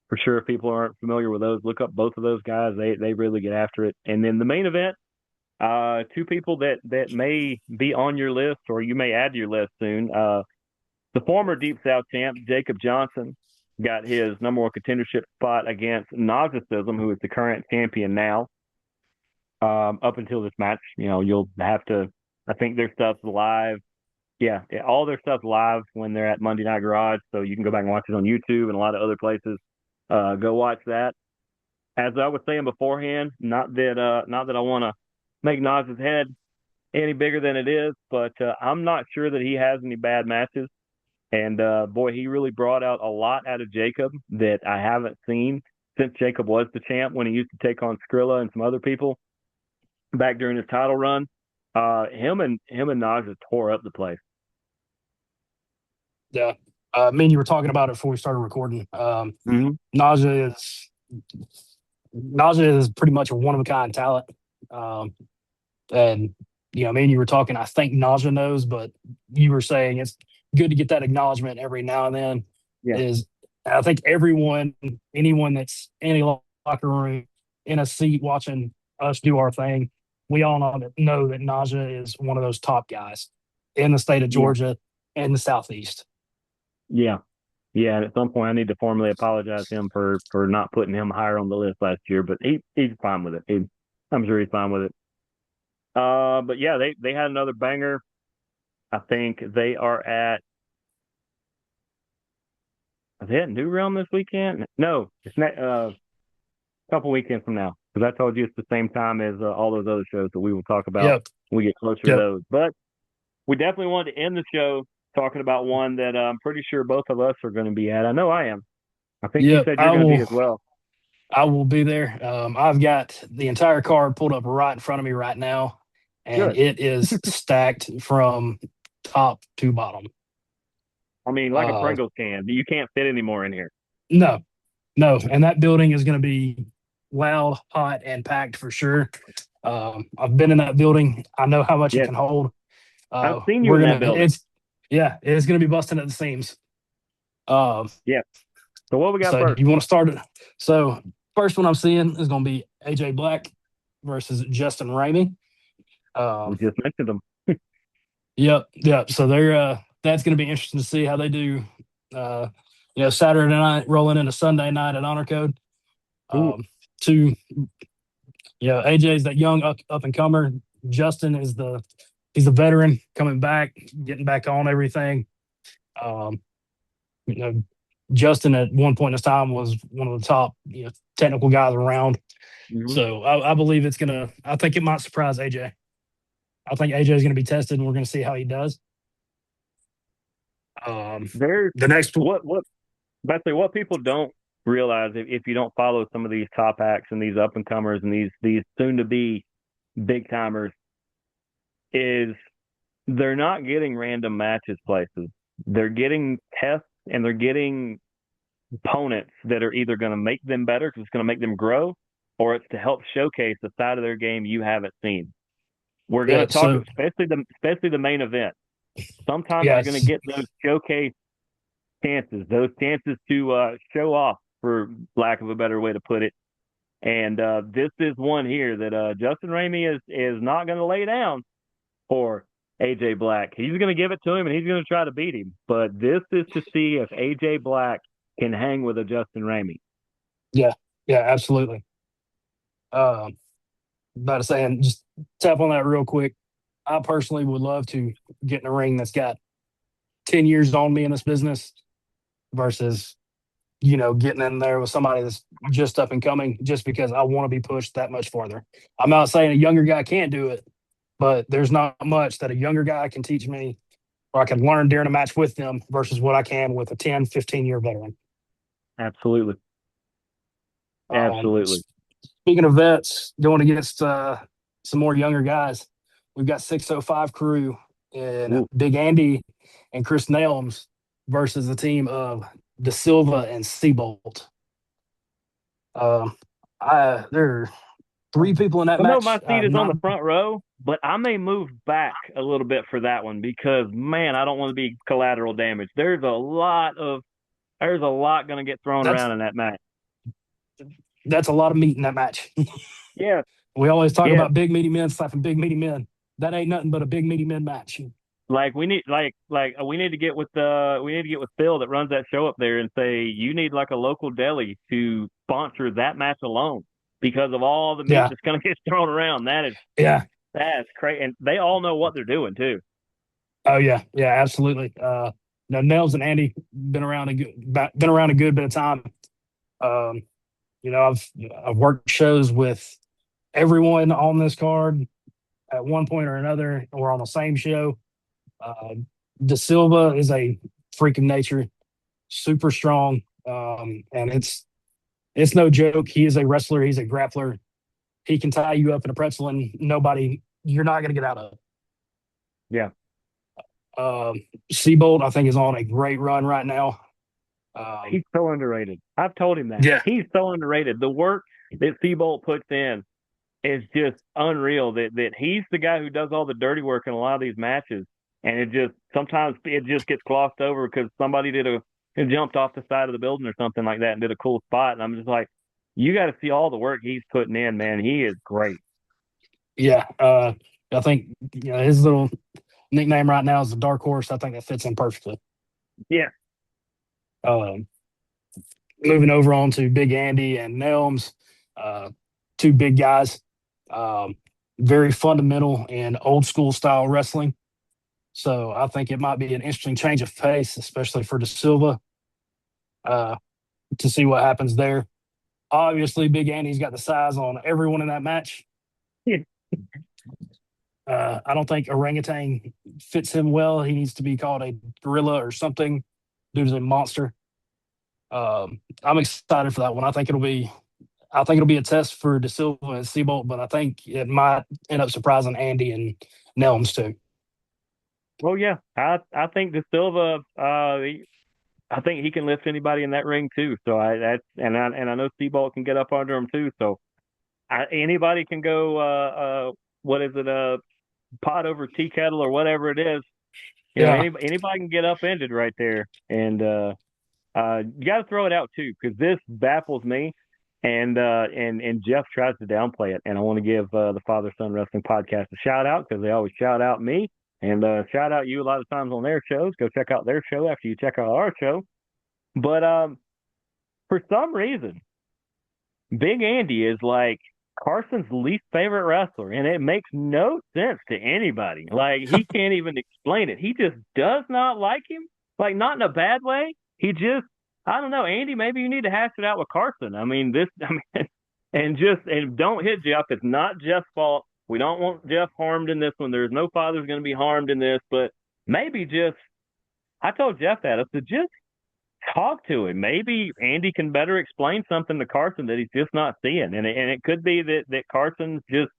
For sure, if people aren't familiar with those, look up both of those guys. They really get after it. And then the main event, two people that may be on your list or you may add to your list soon. The former Deep South champ Jacob Johnson got his number one contendership spot against Narcissism, who is the current champion now. Up until this match, you'll have to. I think their stuff's live. Yeah, all their stuff's live when they're at Monday Night Garage, so you can go back and watch it on YouTube and a lot of other places. Go watch that. As I was saying beforehand, not that I want to make Nas's head any bigger than it is, but I'm not sure that he has any bad matches. And boy, he really brought out a lot out of Jacob that I haven't seen since Jacob was the champ when he used to take on Skrilla and some other people back during his title run. Him and Naja tore up the place. Yeah, me and you were talking about it before we started recording. Mm-hmm. Naja is Naja is pretty much a one of a kind talent. Um, and me and you were talking. I think Naja knows, but you were saying it's good to get that acknowledgement every now and then. Yeah, Is I think anyone that's in a locker room, in a seat watching us do our thing, we all know that Naja is one of those top guys in the state of yeah, Georgia and the Southeast. yeah, yeah. And at some point, I need to formally apologize to him for not putting him higher on the list last year, but he's fine with it. I'm sure he's fine with it. But yeah, they had another banger. I think they are at. Are they at New Realm this weekend? No, it's not. Couple weekends from now, because I told you it's the same time as all those other shows that we will talk about Yep. when we get closer to Yep. those. But we definitely wanted to end the show talking about one that I'm pretty sure both of us are going to be at. I know I am. I think you Yep. said you're going to be as well. I will be there. I've got the entire card pulled up right in front of me right now, and Good. it is stacked from top to bottom. I mean, like a Uh, Pringles can. You can't fit any more in here. no, no, and that building is going to be loud, hot, and packed for sure. I've been in that building. I know how much it Yes, can hold. I've seen you We're in that gonna. building. It's gonna be busting at the seams. Um, Yeah. So what we got so do first? you want to start it? So first one I'm seeing is going to be AJ Black versus Justin Ramey. We Um, just mentioned them. yep, yep. So they're that's going to be interesting to see how they do. Uh, Saturday night rolling into Sunday night at Honor Code. Ooh. Two, AJ's that young up and comer. Justin is he's the veteran coming back, getting back on everything. Um, you know, Justin at one point in his time was one of the top technical guys around. Mm-hmm. So I believe it's gonna. I think it might surprise AJ. I think AJ is going to be tested, and we're going to see how he does. There's The next, what basically what people don't realize if you don't follow some of these top acts and these up and comers and these soon to be big timers is they're not getting random matches places. They're getting tests and they're getting opponents that are either going to make them better because it's going to make them grow, or it's to help showcase the side of their game you haven't seen. We're going Yeah. to talk, So especially the main event. Sometimes you're going to yes, get those showcase chances, those chances to show off, for lack of a better way to put it. And this is one here that Justin Ramey is not going to lay down for AJ Black. He's going to give it to him and he's going to try to beat him. But this is to see if AJ Black can hang with a Justin Ramey. yeah, yeah, absolutely. Um, about to say, and just tap on that real quick. I personally would love to get in a ring that's got 10 years on me in this business versus, getting in there with somebody that's just up and coming just because I want to be pushed that much farther. I'm not saying a younger guy can't do it, but there's not much that a younger guy can teach me or I can learn during a match with them versus what I can with a 10, 15-year veteran. Absolutely. Um, Absolutely. Speaking of vets, going against some more younger guys, we've got 605 crew and Ooh. Big Andy and Chris Nelms versus the team of De Silva and Seabolt. There are three people in that I know my match. seat is on Not the front row, but I may move back a little bit for that one because man, I don't want to be collateral damage. There's a lot going to get thrown that's around in that match. that's a lot of meat in that match. Yeah, We always talk yeah. about big meaty men slapping big meaty men. That ain't nothing but a big meaty men match. Like we need to get with Phil that runs that show up there and say you need like a local deli to sponsor that match alone because of all the meat Yeah, that's going to get thrown around. yeah. That's crazy, and they all know what they're doing too. Oh yeah, yeah, absolutely. Nels and Andy been around a good bit of time. Um, I've worked shows with everyone on this card at one point or another. We're on the same show. Uh, De Silva is a freak of nature, super strong, and it's no joke. He is a wrestler. He's a grappler. He can tie you up in a pretzel, and you're not going to get out of. Yeah, Seabolt, I think, is on a great run right now. he's so underrated. I've told him that Yeah, he's so underrated. The work that Seabolt puts in is just unreal. That he's the guy who does all the dirty work in a lot of these matches, and sometimes it just gets glossed over because somebody jumped off the side of the building or something like that and did a cool spot, and I'm just like, you got to see all the work he's putting in, man. He is great. yeah. I think his little nickname right now is the Dark Horse. I think that fits in perfectly. Yeah, Um, Moving over on to Big Andy and Nelms, two big guys, um, very fundamental and old school style wrestling. So I think it might be an interesting change of pace, especially for De Silva, uh, to see what happens there. Obviously, Big Andy's got the size on everyone in that match. yeah. I don't think orangutan fits him well. He needs to be called a gorilla or something. Dude's a monster. I'm excited for that one. I think it'll be a test for De Silva and Seabolt, but I think it might end up surprising Andy and Nelms too. Well, yeah, I think De Silva. I think he can lift anybody in that ring too. So I know Seabolt can get up under him too. So anybody can go. What is it? Pot over tea kettle or whatever it is. Yeah, Anybody can get upended right there, and you got to throw it out too because this baffles me, and Jeff tries to downplay it, and I want to give the Father Son Wrestling Podcast a shout out because they always shout out me and shout out you a lot of times on their shows. Go check out their show after you check out our show, but for some reason, Big Andy is like Carson's least favorite wrestler, and it makes no sense to anybody. Like he can't even explain it. He just does not like him. Like not in a bad way. I don't know, Andy. Maybe you need to hash it out with Carson. I mean, and don't hit Jeff. It's not Jeff's fault. We don't want Jeff harmed in this one. There's no father's going to be harmed in this, but maybe just. I told Jeff that. I said just talk to him. Maybe Andy can better explain something to Carson that he's just not seeing. And it could be that Carson's just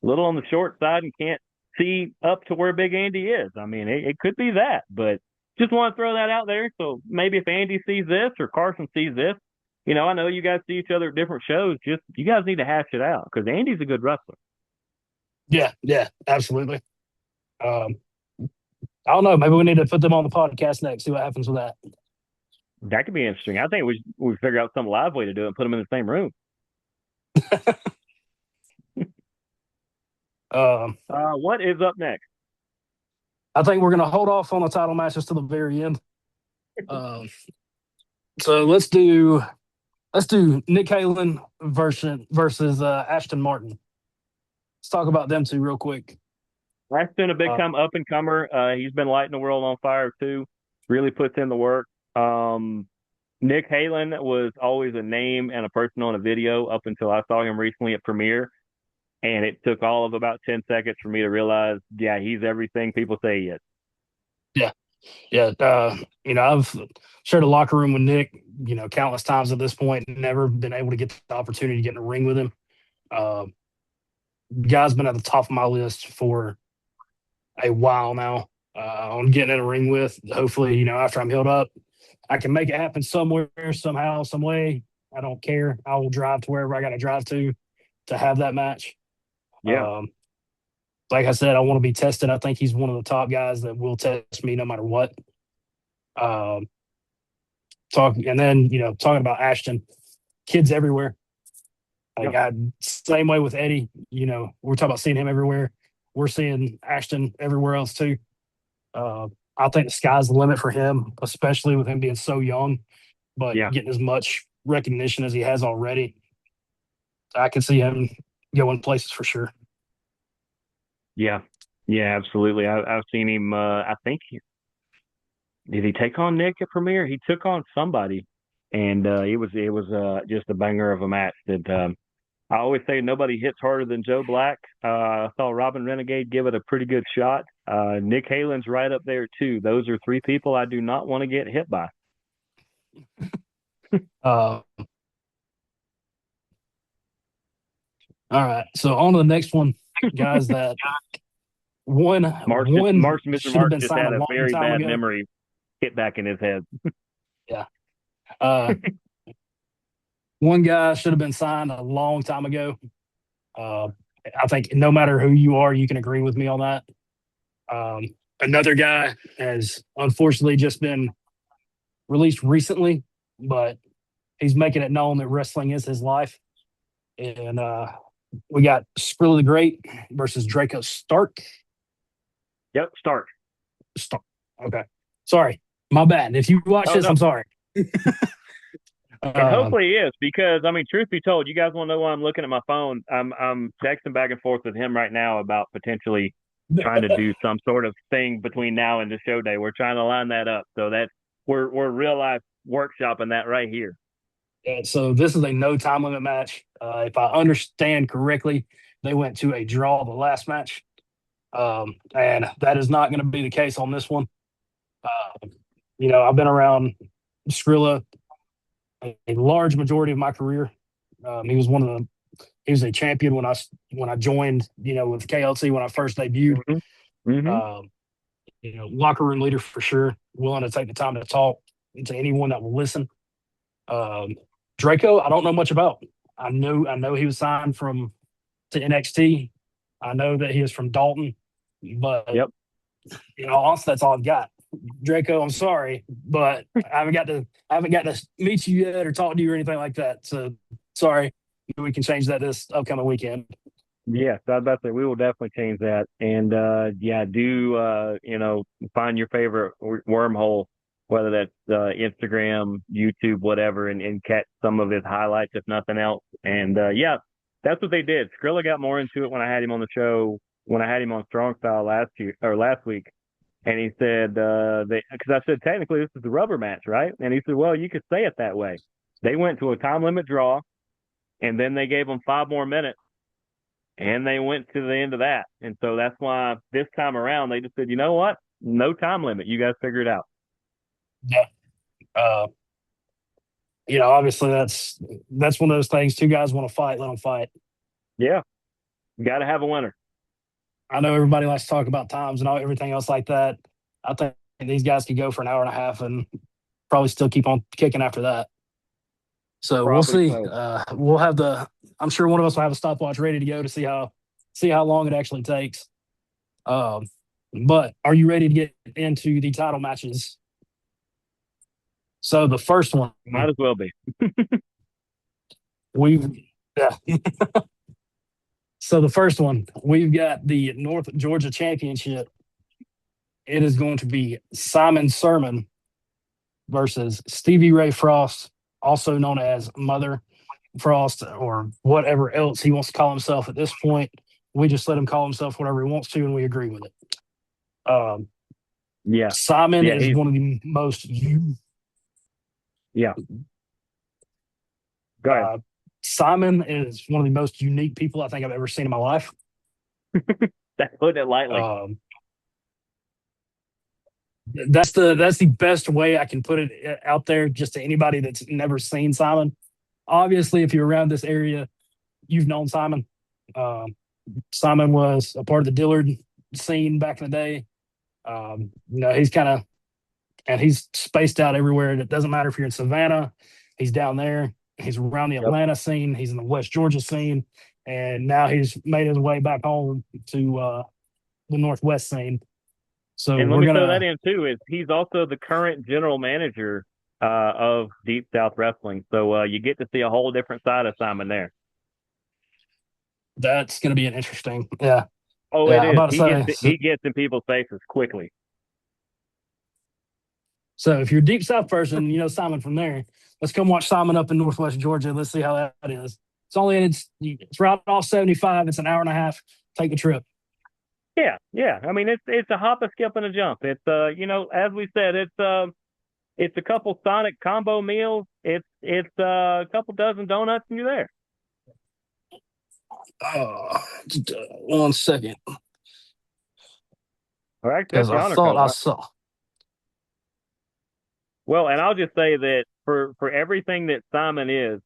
a little on the short side and can't see up to where Big Andy is. I mean, it could be that, but just want to throw that out there. So maybe if Andy sees this or Carson sees this, I know you guys see each other at different shows. Just you guys need to hash it out because Andy's a good wrestler. Yeah, absolutely. Um, I don't know. Maybe we need to put them on the podcast next. See what happens with that. That could be interesting. I think we figure out some live way to do it and put them in the same room. What is up next? I think we're going to hold off on the title matches to the very end. So let's do Nick Halen versus Ashton Martin. Let's talk about them two real quick. Ashton, a big time up and comer. He's been lighting the world on fire too. Really puts in the work. Nick Halen was always a name and a person on a video up until I saw him recently at Premiere. And it took all of about 10 seconds for me to realize, yeah, he's everything people say he is. Yeah. I've shared a locker room with Nick, countless times at this point, never been able to get the opportunity to get in a ring with him. Guy's been at the top of my list for a while now on getting in a ring with. Hopefully, after I'm healed up, I can make it happen somewhere, somehow, some way. I don't care. I will drive to wherever I got to drive to have that match. Yeah. Like I said, I want to be tested. I think he's one of the top guys that will test me no matter what. Talking about Ashton, kids everywhere. Same way with Eddie. We're talking about seeing him everywhere. We're seeing Ashton everywhere else too. I think the sky's the limit for him, especially with him being so young, but getting as much recognition as he has already. I can see him going places for sure. Yeah, absolutely. I've seen him. I think did he take on Nick at Premiere? He took on somebody, and it was just a banger of a match. That I always say nobody hits harder than Joe Black. I saw Robin Renegade give it a pretty good shot. Nick Halen's right up there too. Those are three people I do not want to get hit by. All right, so on to the next one, guys. That Marx Mr. Marx just had a very bad memory hit back in his head. Yeah. One guy should have been signed a long time ago. I think no matter who you are, you can agree with me on that. Another guy has unfortunately just been released recently, but he's making it known that wrestling is his life. And we got Skrilla the Great versus Draco Stark. Yep, Stark. Okay. Sorry. My bad. If you watch this, no. I'm sorry. And hopefully he is, because I mean, truth be told, you guys want to know why I'm looking at my phone? I'm texting back and forth with him right now about potentially trying to do some sort of thing between now and the show day. We're trying to line that up, so that we're real life workshopping that right here. Yeah, so this is a no time limit match. If I understand correctly, they went to a draw the last match, and that is not going to be the case on this one. I've been around Skrilla a large majority of my career. He was a champion when I joined, with KLC when I first debuted. Locker room leader for sure, willing to take the time to talk to anyone that will listen. Draco, I don't know much about. I know he was signed to NXT. I know that he is from Dalton, but honestly, that's all I've got. Draco, I'm sorry, but I haven't got to meet you yet or talk to you or anything like that. So sorry. We can change that this upcoming weekend. Yes, I was about to say we will definitely change that. And find your favorite wormhole, whether that's Instagram, YouTube, whatever, and catch some of his highlights, if nothing else. And that's what they did. Skrilla got more into it when I had him on the show, when I had him on Strong Style last week. And he said, because I said, technically, this is the rubber match, right? And he said, well, you could say it that way. They went to a time limit draw, and then they gave them 5 more minutes, and they went to the end of that. And so that's why this time around, they just said, you know what? No time limit. You guys figure it out. Yeah. Obviously, that's one of those things. Two guys want to fight, let them fight. Yeah. You got to have a winner. I know everybody likes to talk about times and everything else like that. I think these guys could go for an hour and a half and probably still keep on kicking after that. So we'll Probably see. so. We'll have the. I'm sure one of us will have a stopwatch ready to go to see how long it actually takes. Um, but are you ready to get into the title matches? So the first one, Might as well be. we yeah. So the first one, we've got the North Georgia Championship. It is going to be Simon Sermon versus Stevie Ray Frost, also known as Mother Frost or whatever else he wants to call himself at this point. We just let him call himself whatever he wants to, and we agree with it. Yeah. Simon Yeah. is one of the most Yeah. Go ahead. uh, Simon is one of the most unique people I think I've ever seen in my life. Put it lightly. That's the best way I can put it out there, just to anybody that's never seen Simon. Obviously, if you're around this area, you've known Simon. Simon was a part of the Dillard scene back in the day. He's kind of and he's spaced out everywhere. It doesn't matter if you're in Savannah, he's down there. He's around the Yep. Atlanta scene. He's in the West Georgia scene, and now he's made his way back home to the Northwest scene. So And let we're me throw that gonna. in too. Is he's also the current general manager of Deep South Wrestling, so you get to see a whole different side of Simon there. That's gonna be an interesting. Yeah, Oh, it yeah. I'm is. about to say. He gets in people's faces quickly. So if you're a Deep South person, you know Simon from there. Let's come watch Simon up in Northwest Georgia. Let's see how that is. It's right off 75. It's an hour and a half. Take the trip. Yeah, yeah. I mean, it's a hop, a skip, and a jump. It's as we said, it's a couple Sonic combo meals. It's a couple dozen donuts, and you're there. Just, 1 second, Or actually, that's because the I honor thought code, I right? saw. Well, and I'll just say that for everything that Simon is,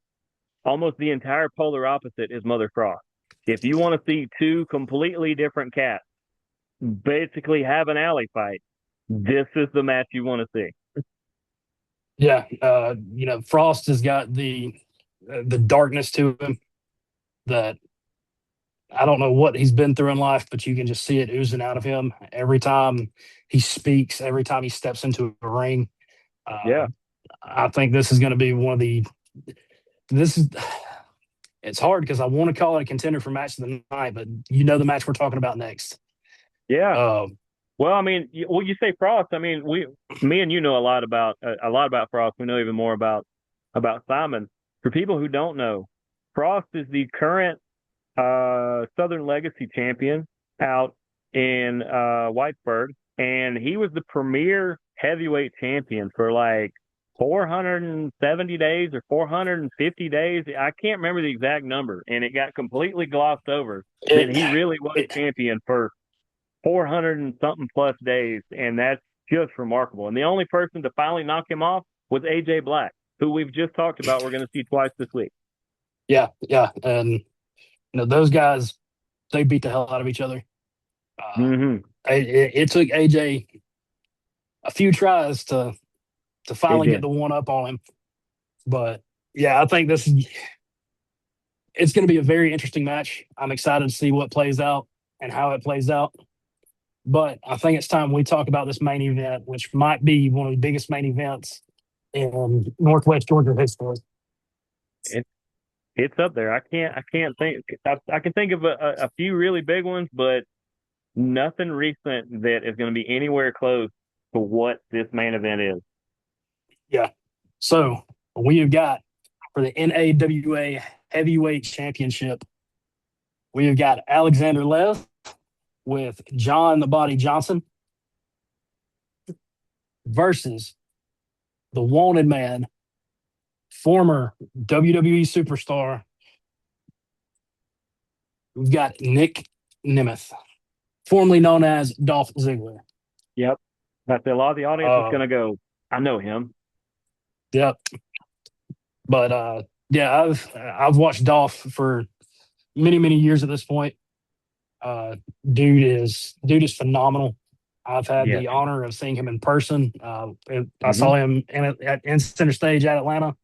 almost the entire polar opposite is Mother Frost. If you want to see two completely different cats basically have an alley fight, this is the match you want to see. Yeah, Frost has got the darkness to him that I don't know what he's been through in life, but you can just see it oozing out of him every time he speaks, every time he steps into a ring. Yeah. I think this is going to be one of the. This is. It's hard because I want to call it a contender for match of the night, but you know the match we're talking about next. Yeah. Um, Well, I mean, you say Frost. I mean, me and you know a lot about Frost. We know even more about Simon. For people who don't know, Frost is the current Southern Legacy champion out in Whitesburg, and he was the premier heavyweight champion for like 470 days or 450 days. I can't remember the exact number, and it got completely glossed over that it, he really was it, champion for 400 and something plus days, and that's just remarkable. And the only person to finally knock him off was AJ Black, who we've just talked about. We're going to see twice this week. yeah, and those guys, they beat the hell out of each other. Mm-hmm. It took AJ a few tries to It finally get did. the one up on him, but yeah, I think it's going to be a very interesting match. I'm excited to see what plays out and how it plays out. But I think it's time we talk about this main event, which might be one of the biggest main events in Northwest Georgia history. It, it's up there. I can't think. I can think of a few really big ones, but nothing recent that is going to be anywhere close to what this main event is. Yeah. So we have got for the NAWA Heavyweight Championship, we have got Alexander Lev with John the Body Johnson versus the Wanted Man, former WWE superstar. We've got Nick Nemeth, formerly known as Dolph Ziggler. Yep. That's a lot of the audience is going to go, I know him. Yep. But yeah, I've watched Dolph for many years at this point. Uh, dude is phenomenal. I've had Yeah. the honor of seeing him in person. I Hmm. saw him in center stage at Atlanta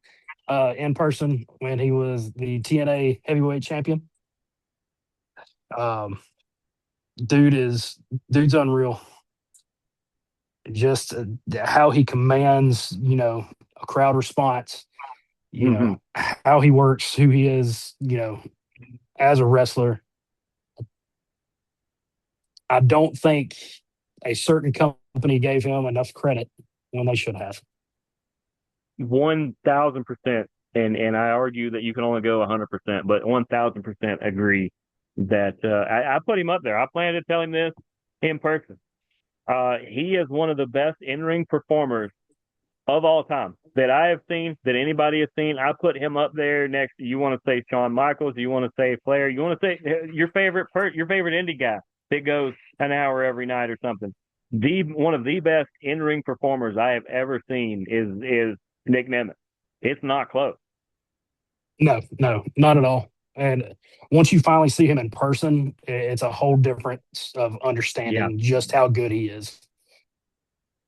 in person when he was the TNA heavyweight champion. Um, dude is dude's unreal. Just how he commands, a crowd response. Hmm. How he works, who he is, as a wrestler. I don't think a certain company gave him enough credit when they should have. 1,000%. And I argue that you can only go 100%, but 1,000% agree that I put him up there. I plan to tell him this in person. He is one of the best in-ring performers of all time that I have seen, that anybody has seen. I put him up there next to, you want to say Shawn Michaels, you want to say Flair, you want to say your favorite indie guy that goes an hour every night or something. The one of the best in-ring performers I have ever seen is Nick Nemeth. It's not close. No, no, not at all. And once you finally see him in person, it's a whole difference of Yeah. understanding just how good he is.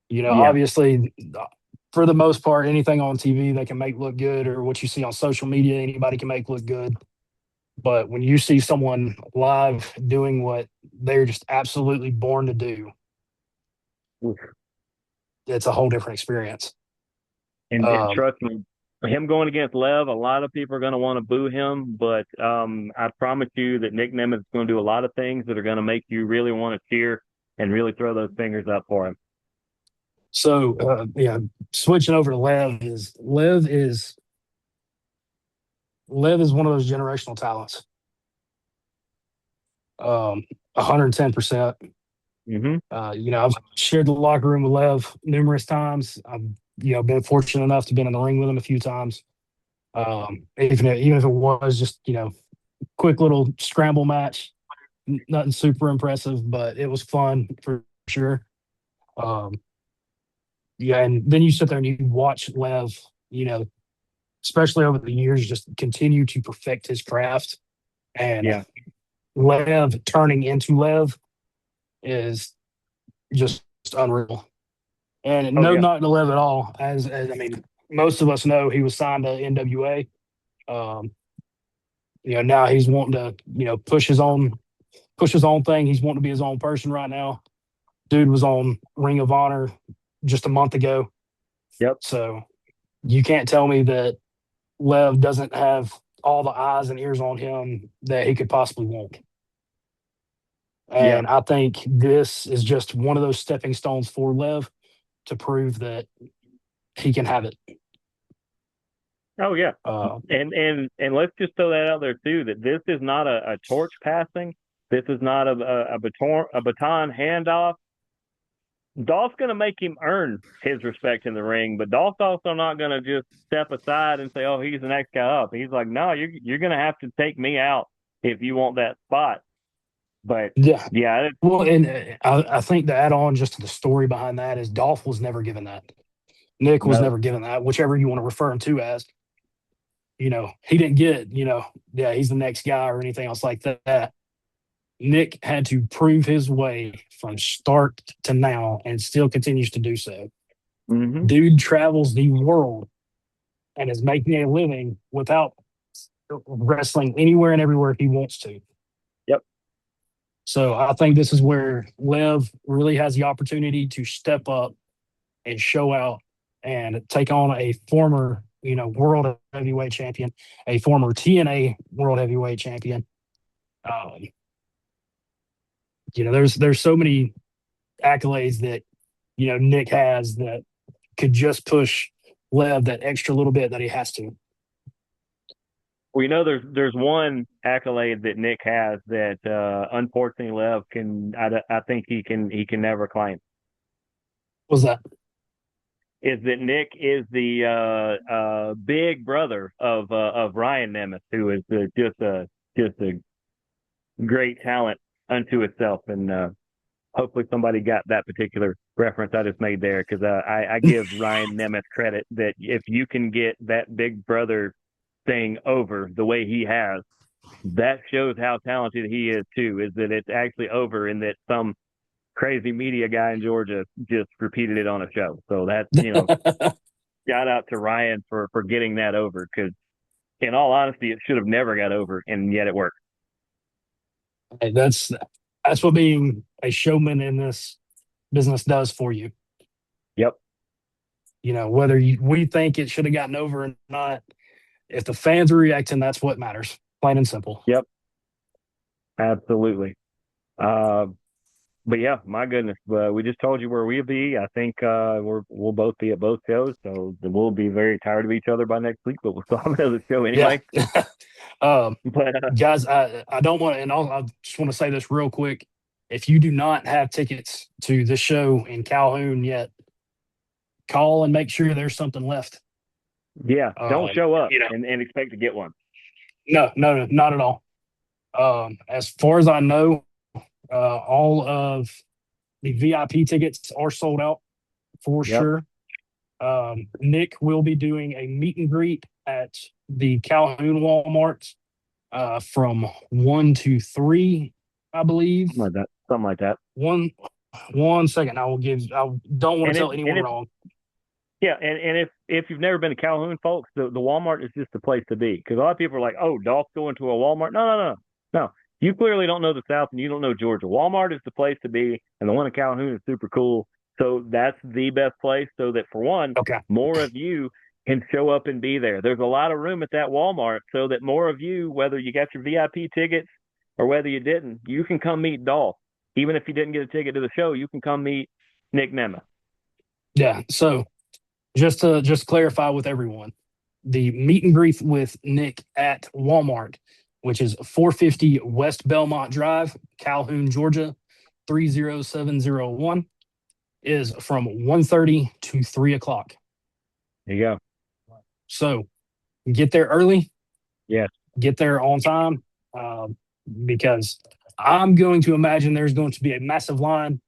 Yeah. Obviously, for the most part, anything on TV they can make look good, or what you see on social media, anybody can make look good. But when you see someone live doing what they're just absolutely born to do, it's a whole different experience. And Um, trust me, him going against Lev, a lot of people are going to want to boo him, but I promise you that Nick Nemeth is going to do a lot of things that are going to make you really want to cheer and really throw those fingers up for him. yeah, switching over to Lev is one of those generational talents. 110%. Hmm. I've shared the locker room with Lev numerous times. I've been fortunate enough to be in the ring with him a few times. Even if it was just quick little scramble match, nothing super impressive, but it was fun for sure. Um, yeah, and then you sit there and you watch Lev, you know, especially over the years, just continue to perfect his craft. And Yeah. Lev turning into Lev is just unreal. And Oh no, yeah. not to Lev at all. As I mean, most of us know he was signed to NWA. Um, now he's wanting to, push his own thing. He's wanting to be his own person right now. Dude was on Ring of Honor just a month ago. Yep. So you can't tell me that Lev doesn't have all the eyes and ears on him that he could possibly want. Yeah. And I think this is just one of those stepping stones for Lev to prove that he can have it. Oh yeah. Uh, And let's just throw that out there too, that this is not a torch passing. This is not a baton handoff. Dolph's going to make him earn his respect in the ring, but Dolph's also not going to just step aside and say, "Oh, he's the next guy up." He's like, "No, you're going to have to take me out if you want that spot." But yeah. yeah, Well, and I think to add on just to the story behind that is Dolph was never given that. Nick was no. never given that, whichever you want to refer him to as. He didn't get, yeah, he's the next guy or anything else like that. Nick had to prove his way from start to now and still continues to do so. Hmm. Dude travels the world and is making a living without wrestling anywhere and everywhere he wants to. Yep. So I think this is where Lev really has the opportunity to step up and show out and take on a former, world heavyweight champion, a former TNA world heavyweight champion. Um, there's so many accolades that Nick has that could just push Lev that extra little bit that he has to. Well, there's one accolade that Nick has that unfortunately Lev can. I think he can never claim. Was that? Is that Nick is the big brother of Ryan Nemeth, who is just a great talent unto itself, and hopefully somebody got that particular reference I just made there, because I give Ryan Nemeth credit that if you can get that big brother thing over the way he has, that shows how talented he is too. Is that it's actually over, and that some crazy media guy in Georgia just repeated it on a show. So that's shout out to Ryan for getting that over, because in all honesty, it should have never got over, and yet it worked. Hey, that's what being a showman in this business does for you. Yep. Whether we think it should have gotten over or not, if the fans are reacting, that's what matters. Plain and simple. Yep. Absolutely. Uh, but yeah, my goodness, we just told you where we'll be. I think we'll both be at both shows, so we'll be very tired of each other by next week. But we'll still have another show Yeah. anyway. But Guys, I don't want to, and I just want to say this real quick. If you do not have tickets to the show in Calhoun yet, call and make sure there's something left. yeah, don't show up and expect to get one. No, not at all. As far as I know, all of the VIP tickets are sold out for sure. Nick will be doing a meet and greet at the Calhoun Walmart from 1 to 3, I believe. Something like that. One second. I don't want to tell anyone wrong. Yeah, and if you've never been to Calhoun, folks, the Walmart is just the place to be, because a lot of people are like, "Oh, Dolph's going to a Walmart." No. You clearly don't know the South, and you don't know Georgia. Walmart is the place to be, and the one in Calhoun is super cool. So that's the best place. So that, for one, more of you can show up and be there. There's a lot of room at that Walmart, so that more of you, whether you got your VIP tickets or whether you didn't, you can come meet Dolph. Even if you didn't get a ticket to the show, you can come meet Nick Nemeth. Yeah. So just to clarify with everyone, the meet and greet with Nick at Walmart, which is 450 West Belmont Drive, Calhoun, Georgia, 30701, is from 1:30 to 3 o'clock. There you go. So get there early. Yes. Get there on time, because I'm going to imagine there's going to be a massive line.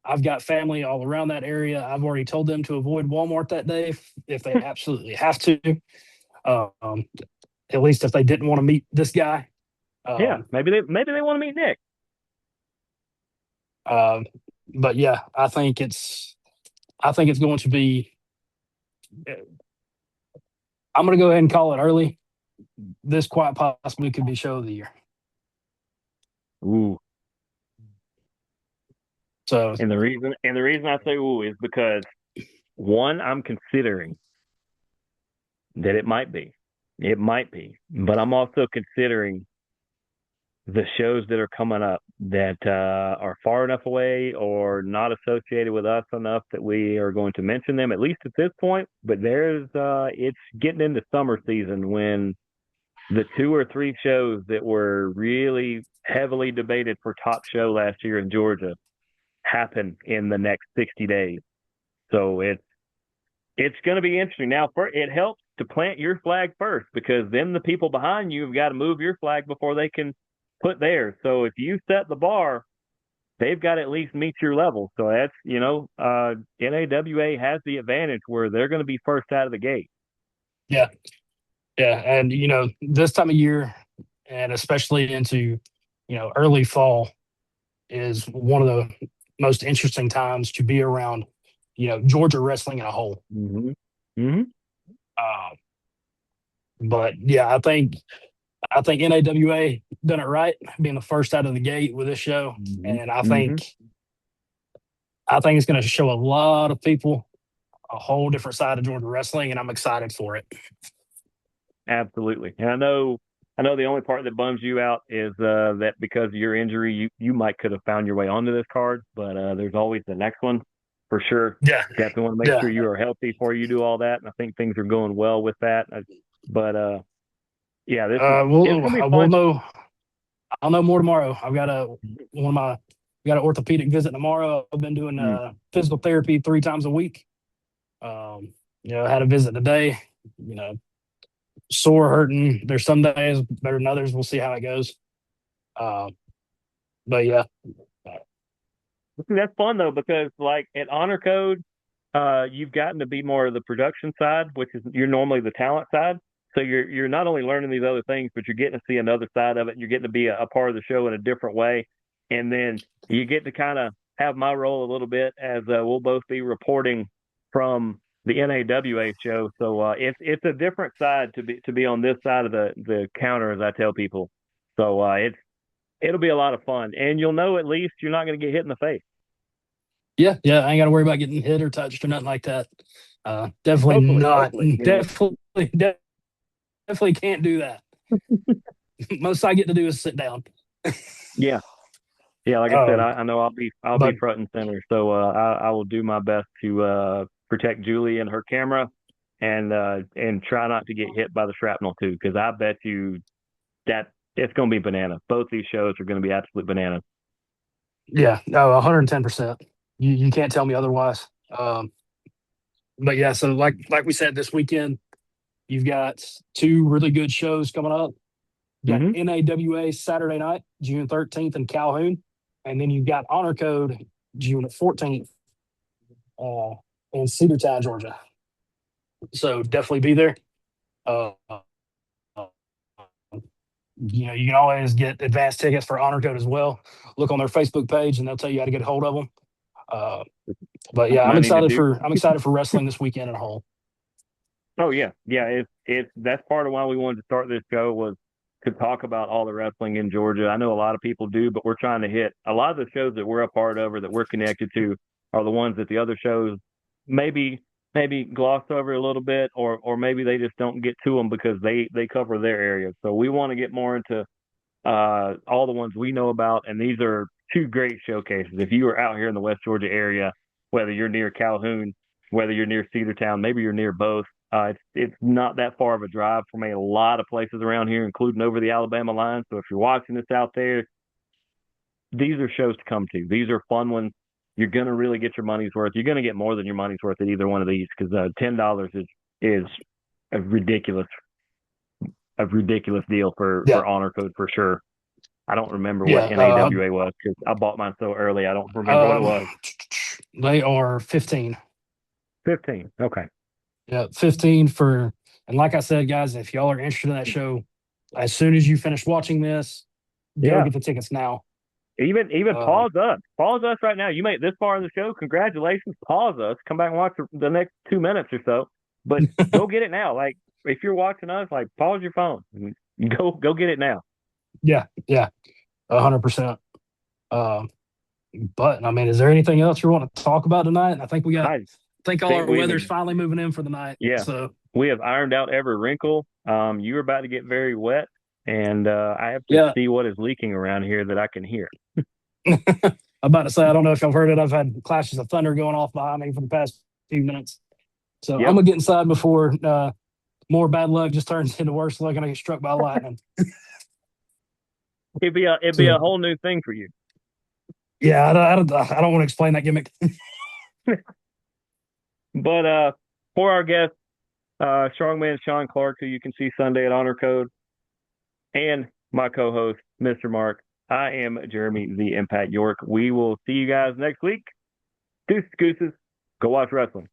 I've got family all around that area. I've already told them to avoid Walmart that day if they absolutely have to. At least if they didn't want to meet this guy. Maybe they want to meet Nick. But yeah, I think it's going to be. I'm going to go ahead and call it early. This quite possibly could be show of the year. Ooh. So, and the reason I say ooh is because, one, I'm considering that it might be, but I'm also considering the shows that are coming up that are far enough away or not associated with us enough that we are going to mention them, at least at this point. But it's getting into summer season when the 2 or 3 shows that were really heavily debated for top show last year in Georgia happen in the next 60 days. So it's going to be interesting. Now, it helps to plant your flag first, because then the people behind you have got to move your flag before they can put theirs. So if you set the bar, they've got to at least meet your level. So that's, NAWA has the advantage where they're going to be first out of the gate. Yeah. And, this time of year, and especially into, early fall, is one of the most interesting times to be around, Georgia wrestling in a whole. Mm-hmm. Mm-hmm. But yeah, I think NAWA done it right, being the first out of the gate with this show, and I think it's going to show a lot of people a whole different side of Georgia wrestling, and I'm excited for it. Absolutely, and I know the only part that bums you out is that because of your injury, you might could have found your way onto this card, but there's always the next one for sure. Yeah, definitely want to make sure you are healthy before you do all that, and I think things are going well with that. But yeah, it's gonna be fun. I'll know more tomorrow. I've got an orthopedic visit tomorrow. I've been doing physical therapy 3 times a week. I had a visit today. Sore, hurting. There's some days better than others. We'll see how it goes. But yeah, that's fun though, because like at Honor Code, you've gotten to be more of the production side, which is you're normally the talent side. So you're not only learning these other things, but you're getting to see another side of it. And you're getting to be a part of the show in a different way. And then you get to kind of have my role a little bit as we'll both be reporting from the NAWA show. So it's a different side to be on this side of the counter, as I tell people. So it'll be a lot of fun, and you'll know at least you're not going to get hit in the face. Yeah, yeah. I ain't got to worry about getting hit or touched or nothing like that. Definitely Hopefully, not. hopefully, Definitely can't do that. Most I get to do is sit down. Yeah. Yeah, like I said, Um, I know I'll be but front and center, so I will do my best to protect Julie and her camera, and try not to get hit by the shrapnel too, because I bet you that it's going to be banana. Both these shows are going to be absolute banana. yeah, no, 110%. You can't tell me otherwise. But yeah, so like we said, this weekend you've got two really good shows coming up. You got Hmm. NAWA Saturday night, June 13th in Calhoun, and then you've got Honor Code June 14th uh, in Cedartown, Georgia. So definitely be there. Uh, you can always get advanced tickets for Honor Code as well. Look on their Facebook page, and they'll tell you how to get a hold of them. Uh, but yeah, Something I need to do. I'm excited for wrestling this weekend at home. Oh yeah, yeah. It's that's part of why we wanted to start this show was to talk about all the wrestling in Georgia. I know a lot of people do, but we're trying to hit a lot of the shows that we're a part of or that we're connected to are the ones that the other shows maybe gloss over a little bit, or maybe they just don't get to them because they cover their area. So we want to get more into all the ones we know about, and these are two great showcases. If you are out here in the West Georgia area, whether you're near Calhoun, whether you're near Cedartown, maybe you're near both, it's not that far of a drive from a lot of places around here, including over the Alabama line. So if you're watching this out there, these are shows to come to. These are fun ones. You're gonna really get your money's worth. You're gonna get more than your money's worth at either one of these because $10 is a ridiculous deal Yeah, for Honor Code for sure. I don't remember what yeah. NAWA was because I bought mine so early. I don't remember what it Um, was. they are 15. 15. Okay. Yeah, 15 for, and like I said, guys, if y'all are interested in that show, as soon as you finish watching this, go Yeah. get the tickets now. Even Um, pause us. Pause us right now. You made it this far in the show. Congratulations. Pause us. Come back and watch the next 2 minutes or so. But go get it now. Like if you're watching us, like pause your phone. And go get it now. yeah, yeah, 100%. Um, but I mean, is there anything else you want to talk about tonight? I I think all think our we've weather's finally moving in for the night. yeah. So We have ironed out every wrinkle. You're about to get very wet, and I have to yeah, see what is leaking around here that I can hear. I'm about to say, I don't know if y'all heard it. I've had clashes of thunder going off behind me for the past few minutes. So I'm Yep. gonna get inside before more bad luck just turns into worse luck and I get struck by lightning. It'd be a So whole new thing for you. yeah, I don't want to explain that gimmick. But for our guest, Strongman Shawn Clark, who you can see Sunday at Honor Code, and my co-host, Mr. Mark, I am Jeremy the Impact York. We will see you guys next week. Deuces, gooses. Go watch wrestling.